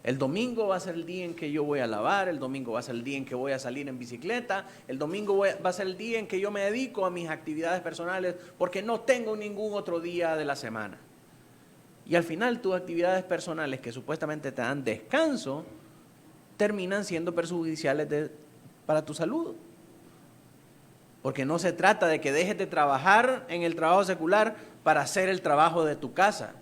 El domingo va a ser el día en que yo voy a lavar, el domingo va a ser el día en que voy a salir en bicicleta, el domingo va a ser el día en que yo me dedico a mis actividades personales porque no tengo ningún otro día de la semana. Y al final tus actividades personales que supuestamente te dan descanso terminan siendo perjudiciales para tu salud. Porque no se trata de que dejes de trabajar en el trabajo secular para hacer el trabajo de tu casa.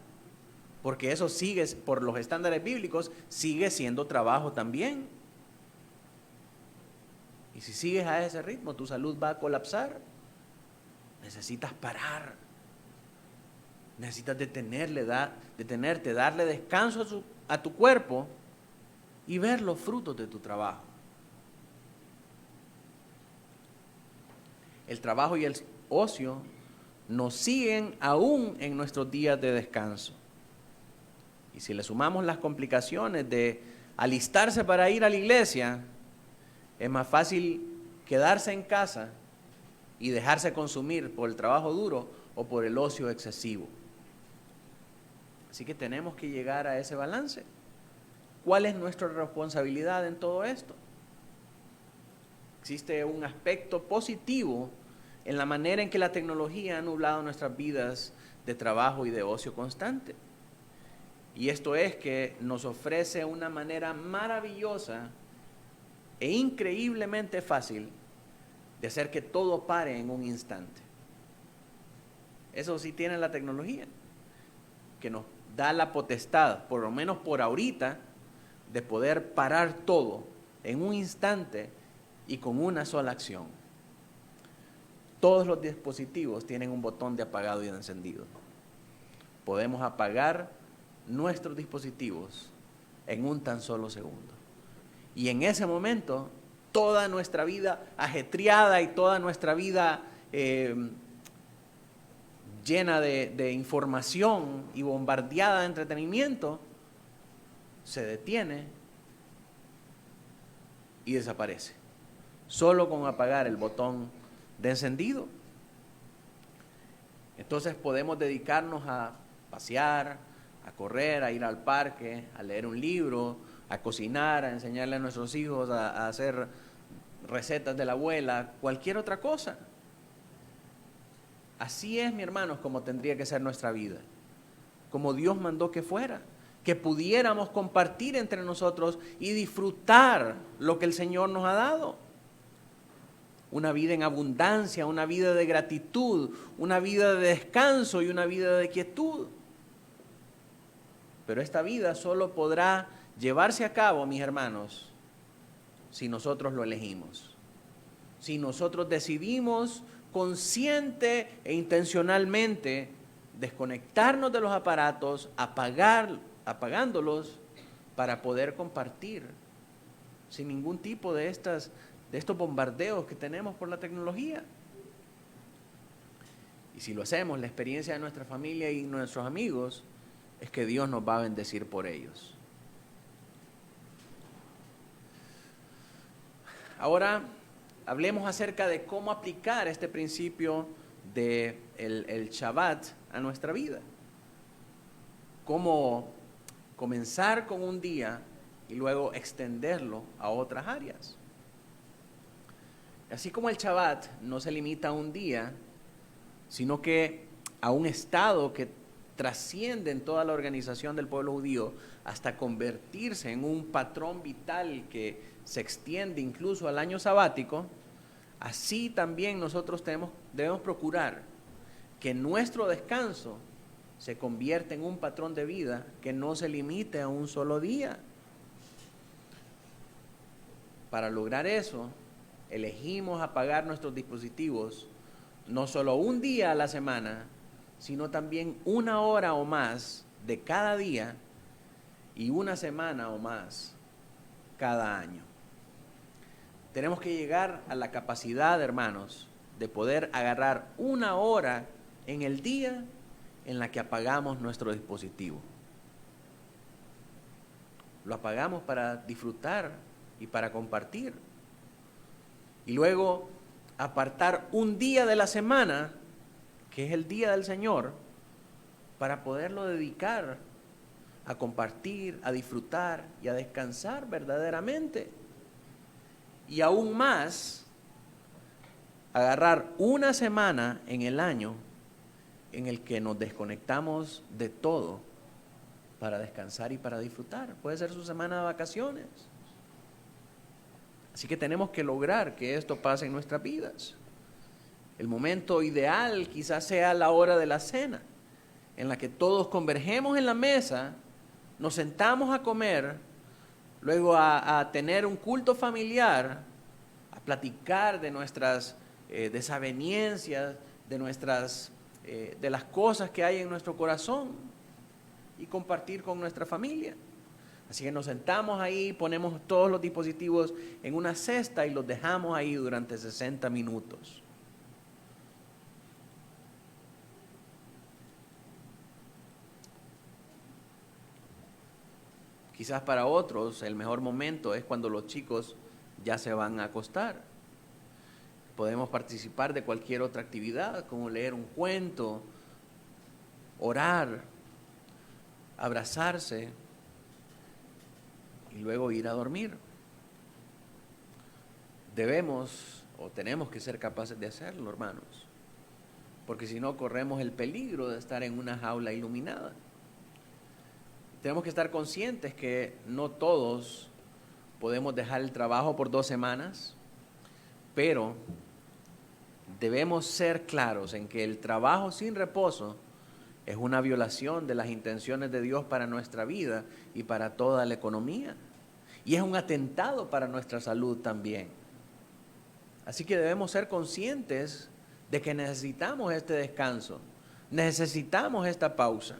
Porque eso sigue, por los estándares bíblicos, sigue siendo trabajo también. Y si sigues a ese ritmo, tu salud va a colapsar. Necesitas parar. Necesitas detenerte, darle descanso a tu cuerpo y ver los frutos de tu trabajo. El trabajo y el ocio nos siguen aún en nuestros días de descanso. Y si le sumamos las complicaciones de alistarse para ir a la iglesia, es más fácil quedarse en casa y dejarse consumir por el trabajo duro o por el ocio excesivo. Así que tenemos que llegar a ese balance. ¿Cuál es nuestra responsabilidad en todo esto? Existe un aspecto positivo en la manera en que la tecnología ha nublado nuestras vidas de trabajo y de ocio constante. Y esto es que nos ofrece una manera maravillosa e increíblemente fácil de hacer que todo pare en un instante. Eso sí tiene la tecnología, que nos da la potestad, por lo menos por ahorita, de poder parar todo en un instante y con una sola acción. Todos los dispositivos tienen un botón de apagado y de encendido. Podemos apagar nuestros dispositivos en un tan solo segundo. Y en ese momento, toda nuestra vida ajetreada y toda nuestra vida llena de información y bombardeada de entretenimiento, se detiene y desaparece. Solo con apagar el botón de encendido. Entonces podemos dedicarnos a pasear, a correr, a ir al parque, a leer un libro, a cocinar, a enseñarle a nuestros hijos a hacer recetas de la abuela, cualquier otra cosa. Así es, mi hermanos, como tendría que ser nuestra vida, como Dios mandó que fuera, que pudiéramos compartir entre nosotros y disfrutar lo que el Señor nos ha dado. Una vida en abundancia, una vida de gratitud, una vida de descanso y una vida de quietud. Pero esta vida solo podrá llevarse a cabo, mis hermanos, si nosotros lo elegimos. Si nosotros decidimos consciente e intencionalmente desconectarnos de los aparatos, apagándolos para poder compartir sin ningún tipo de estos bombardeos que tenemos por la tecnología. Y si lo hacemos, la experiencia de nuestra familia y nuestros amigos es que Dios nos va a bendecir por ellos. Ahora, hablemos acerca de cómo aplicar este principio del el Shabbat a nuestra vida. Cómo comenzar con un día y luego extenderlo a otras áreas. Así como el Shabbat no se limita a un día, sino que a un estado que trasciende en toda la organización del pueblo judío hasta convertirse en un patrón vital que se extiende incluso al año sabático, así también nosotros debemos procurar que nuestro descanso se convierta en un patrón de vida que no se limite a un solo día. para lograr eso, elegimos apagar nuestros dispositivos no solo un día a la semana, sino también 1 hora o más de cada día y 1 semana o más cada año. Tenemos que llegar a la capacidad, hermanos, de poder agarrar 1 hora en el día en la que apagamos nuestro dispositivo. Lo apagamos para disfrutar y para compartir. Y luego apartar un día de la semana, que es el día del Señor, para poderlo dedicar a compartir, a disfrutar y a descansar verdaderamente. Y aún más, agarrar 1 semana en el año en el que nos desconectamos de todo para descansar y para disfrutar. Puede ser su semana de vacaciones. Así que tenemos que lograr que esto pase en nuestras vidas. El momento ideal quizás sea la hora de la cena, en la que todos convergemos en la mesa, nos sentamos a comer, luego a tener un culto familiar, a platicar de nuestras desavenencias, de las cosas que hay en nuestro corazón y compartir con nuestra familia. Así que nos sentamos ahí, ponemos todos los dispositivos en una cesta y los dejamos ahí durante 60 minutos. Quizás para otros el mejor momento es cuando los chicos ya se van a acostar. Podemos participar de cualquier otra actividad, como leer un cuento, orar, abrazarse y luego ir a dormir. Debemos o tenemos que ser capaces de hacerlo, hermanos, porque si no corremos el peligro de estar en una jaula iluminada. Tenemos que estar conscientes que no todos podemos dejar el trabajo por 2 semanas, pero debemos ser claros en que el trabajo sin reposo es una violación de las intenciones de Dios para nuestra vida y para toda la economía. Y es un atentado para nuestra salud también. Así que debemos ser conscientes de que necesitamos este descanso, necesitamos esta pausa.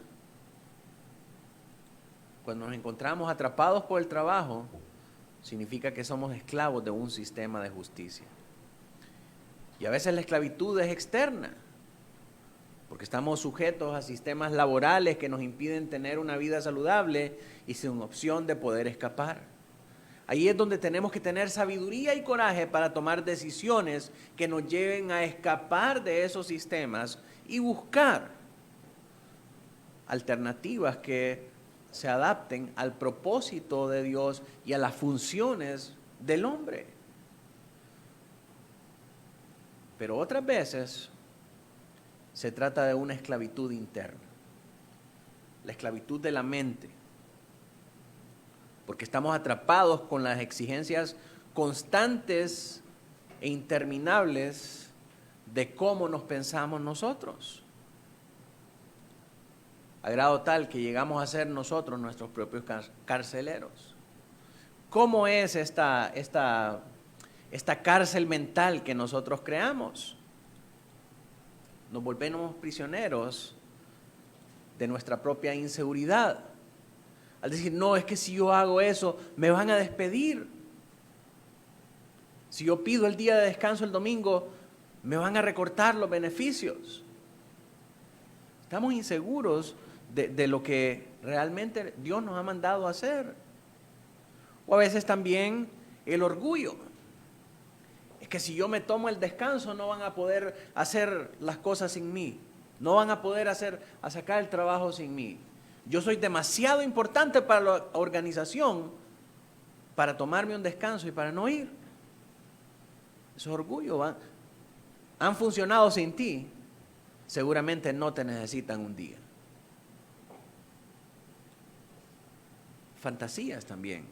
Cuando nos encontramos atrapados por el trabajo, significa que somos esclavos de un sistema de justicia. Y a veces la esclavitud es externa, porque estamos sujetos a sistemas laborales que nos impiden tener una vida saludable y sin opción de poder escapar. Ahí es donde tenemos que tener sabiduría y coraje para tomar decisiones que nos lleven a escapar de esos sistemas y buscar alternativas que se adapten al propósito de Dios y a las funciones del hombre. Pero otras veces se trata de una esclavitud interna, la esclavitud de la mente, porque estamos atrapados con las exigencias constantes e interminables de cómo nos pensamos nosotros, a grado tal que llegamos a ser nosotros nuestros propios carceleros. ¿Cómo es esta cárcel mental que nosotros creamos? Nos volvemos prisioneros de nuestra propia inseguridad. Al decir, no, es que si yo hago eso, me van a despedir. Si yo pido el día de descanso el domingo, me van a recortar los beneficios. Estamos inseguros de lo que realmente Dios nos ha mandado a hacer. O a veces también el orgullo. Es que si yo me tomo el descanso no van a poder hacer las cosas sin mí. No van a poder sacar el trabajo sin mí. Yo soy demasiado importante para la organización para tomarme un descanso y para no ir. Esos orgullos han funcionado sin ti. Seguramente no te necesitan un día. Fantasías también.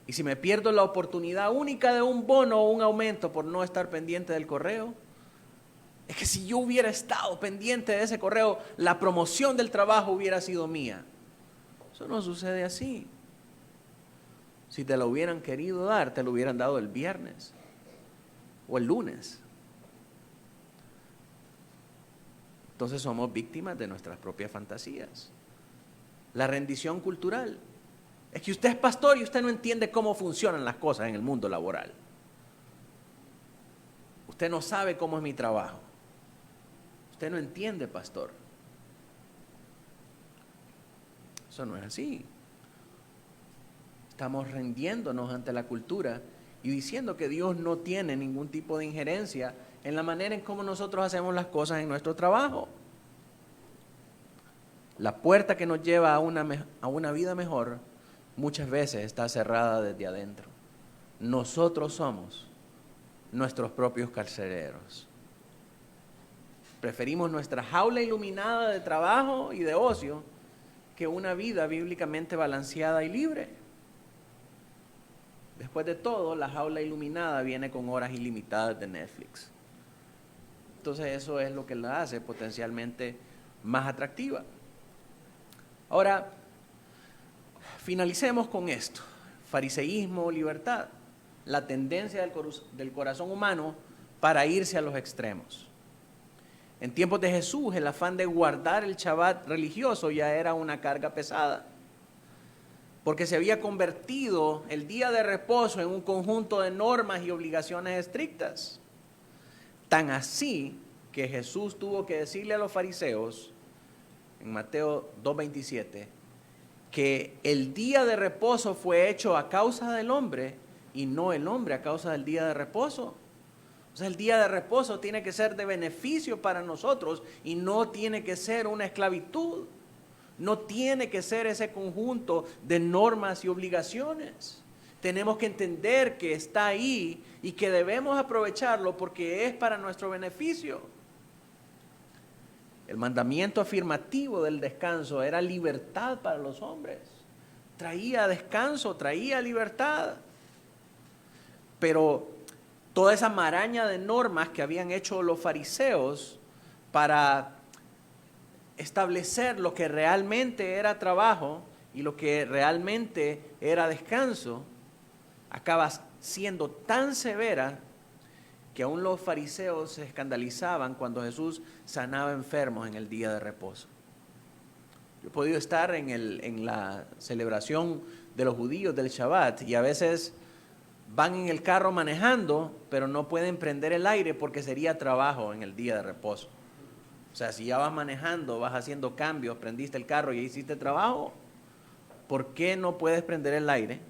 Y si me pierdo la oportunidad única de un bono o un aumento por no estar pendiente del correo, es que si yo hubiera estado pendiente de ese correo, la promoción del trabajo hubiera sido mía. Eso no sucede así. Si te lo hubieran querido dar, te lo hubieran dado el viernes o el lunes. Entonces somos víctimas de nuestras propias fantasías. La rendición cultural. Es que usted es pastor y usted no entiende cómo funcionan las cosas en el mundo laboral. Usted no sabe cómo es mi trabajo. Usted no entiende, pastor. Eso no es así. Estamos rindiéndonos ante la cultura y diciendo que Dios no tiene ningún tipo de injerencia en la manera en cómo nosotros hacemos las cosas en nuestro trabajo. La puerta que nos lleva a una vida mejor muchas veces está cerrada desde adentro. Nosotros somos nuestros propios carceleros. Preferimos nuestra jaula iluminada de trabajo y de ocio que una vida bíblicamente balanceada y libre. Después de todo, la jaula iluminada viene con horas ilimitadas de Netflix. Entonces eso es lo que la hace potencialmente más atractiva. Ahora, finalicemos con esto. Fariseísmo o libertad. La tendencia del corazón humano para irse a los extremos. En tiempos de Jesús, el afán de guardar el Shabbat religioso ya era una carga pesada, porque se había convertido el día de reposo en un conjunto de normas y obligaciones estrictas. Tan así que Jesús tuvo que decirle a los fariseos, en Mateo 2:27, que el día de reposo fue hecho a causa del hombre y no el hombre a causa del día de reposo. O sea, el día de reposo tiene que ser de beneficio para nosotros y no tiene que ser una esclavitud. No tiene que ser ese conjunto de normas y obligaciones. Tenemos que entender que está ahí y que debemos aprovecharlo porque es para nuestro beneficio. El mandamiento afirmativo del descanso era libertad para los hombres. Traía descanso, traía libertad. Pero toda esa maraña de normas que habían hecho los fariseos para establecer lo que realmente era trabajo y lo que realmente era descanso, acaba siendo tan severa que aún los fariseos se escandalizaban cuando Jesús sanaba enfermos en el día de reposo. Yo he podido estar en la celebración de los judíos del Shabbat y a veces van en el carro manejando, pero no pueden prender el aire porque sería trabajo en el día de reposo. O sea, si ya vas manejando, vas haciendo cambios, prendiste el carro y hiciste trabajo, ¿por qué no puedes prender el aire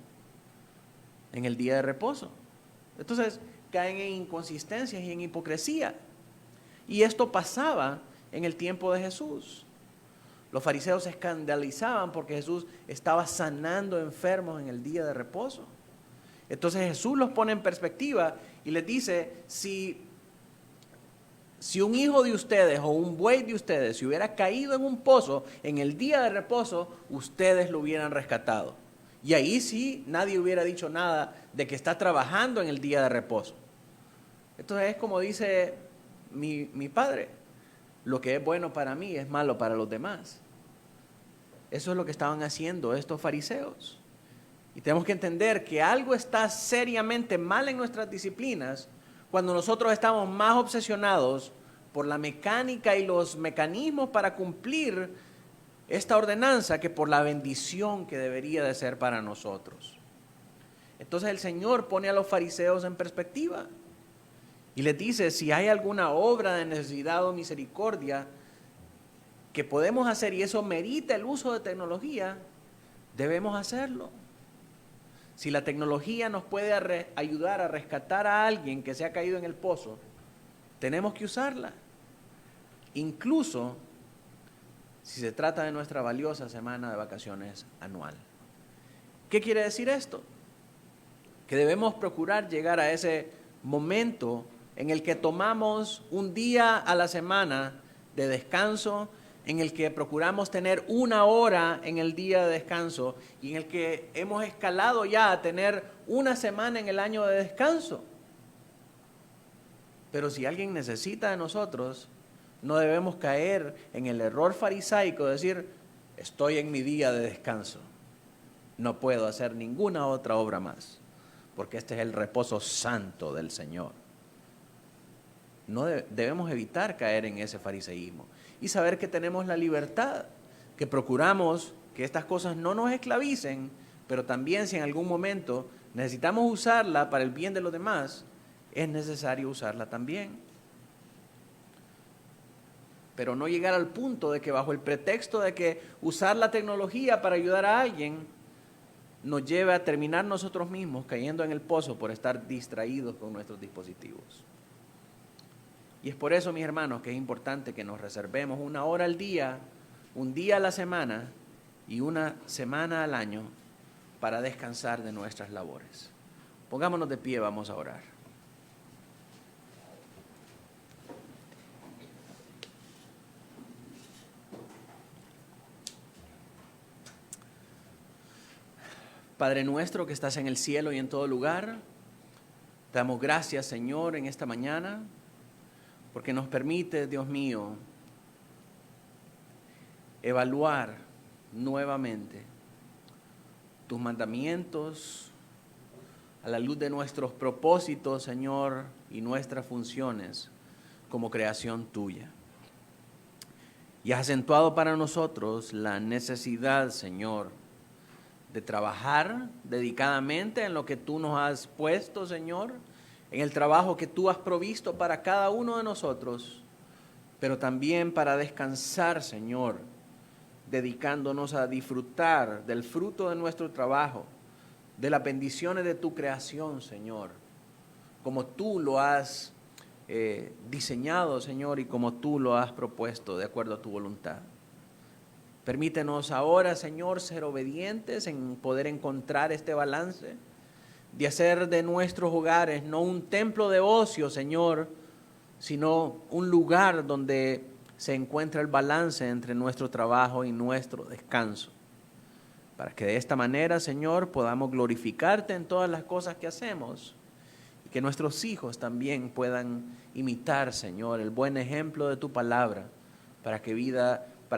en el día de reposo? Entonces caen en inconsistencias y en hipocresía. Y esto pasaba en el tiempo de Jesús. Los fariseos se escandalizaban porque Jesús estaba sanando enfermos en el día de reposo. Entonces Jesús los pone en perspectiva y les dice, si un hijo de ustedes o un buey de ustedes se hubiera caído en un pozo en el día de reposo, ustedes lo hubieran rescatado. Y ahí sí nadie hubiera dicho nada de que está trabajando en el día de reposo. Entonces es como dice mi padre, lo que es bueno para mí es malo para los demás. Eso es lo que estaban haciendo estos fariseos. Y tenemos que entender que algo está seriamente mal en nuestras disciplinas cuando nosotros estamos más obsesionados por la mecánica y los mecanismos para cumplir esta ordenanza que por la bendición que debería de ser para nosotros. Entonces el Señor pone a los fariseos en perspectiva y les dice, si hay alguna obra de necesidad o misericordia que podemos hacer y eso merita el uso de tecnología, debemos hacerlo. Si la tecnología nos puede ayudar a rescatar a alguien que se ha caído en el pozo, tenemos que usarla. Incluso si se trata de nuestra valiosa semana de vacaciones anual. ¿Qué quiere decir esto? Que debemos procurar llegar a ese momento en el que tomamos un día a la semana de descanso, en el que procuramos tener 1 hora en el día de descanso y en el que hemos escalado ya a tener 1 semana en el año de descanso. Pero si alguien necesita de nosotros, no debemos caer en el error farisaico de decir, estoy en mi día de descanso. No puedo hacer ninguna otra obra más, porque este es el reposo santo del Señor. No debemos evitar caer en ese fariseísmo y saber que tenemos la libertad, que procuramos que estas cosas no nos esclavicen, pero también si en algún momento necesitamos usarla para el bien de los demás, es necesario usarla también. Pero no llegar al punto de que bajo el pretexto de que usar la tecnología para ayudar a alguien nos lleve a terminar nosotros mismos cayendo en el pozo por estar distraídos con nuestros dispositivos. Y es por eso, mis hermanos, que es importante que nos reservemos 1 hora al día, un día a la semana y 1 semana al año para descansar de nuestras labores. Pongámonos de pie, vamos a orar. Padre nuestro que estás en el cielo y en todo lugar, te damos gracias, Señor, en esta mañana, porque nos permite, Dios mío, evaluar nuevamente tus mandamientos a la luz de nuestros propósitos, Señor, y nuestras funciones como creación tuya. Y has acentuado para nosotros la necesidad, Señor, de trabajar dedicadamente en lo que tú nos has puesto, Señor, en el trabajo que tú has provisto para cada uno de nosotros, pero también para descansar, Señor, dedicándonos a disfrutar del fruto de nuestro trabajo, de las bendiciones de tu creación, Señor, como tú lo has diseñado, Señor, y como tú lo has propuesto de acuerdo a tu voluntad. Permítenos ahora, Señor, ser obedientes en poder encontrar este balance, de hacer de nuestros hogares no un templo de ocio, Señor, sino un lugar donde se encuentra el balance entre nuestro trabajo y nuestro descanso. Para que de esta manera, Señor, podamos glorificarte en todas las cosas que hacemos y que nuestros hijos también puedan imitar, Señor, el buen ejemplo de tu palabra, para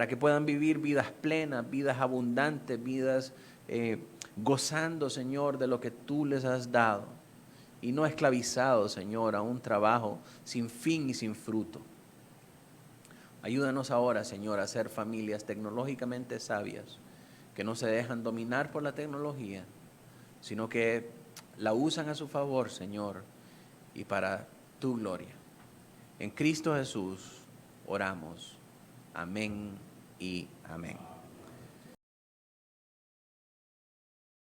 que puedan vivir vidas plenas, vidas abundantes, vidas gozando, Señor, de lo que tú les has dado y no esclavizados, Señor, a un trabajo sin fin y sin fruto. Ayúdanos ahora, Señor, a ser familias tecnológicamente sabias, que no se dejan dominar por la tecnología, sino que la usan a su favor, Señor, y para tu gloria. En Cristo Jesús oramos. Amén y amén.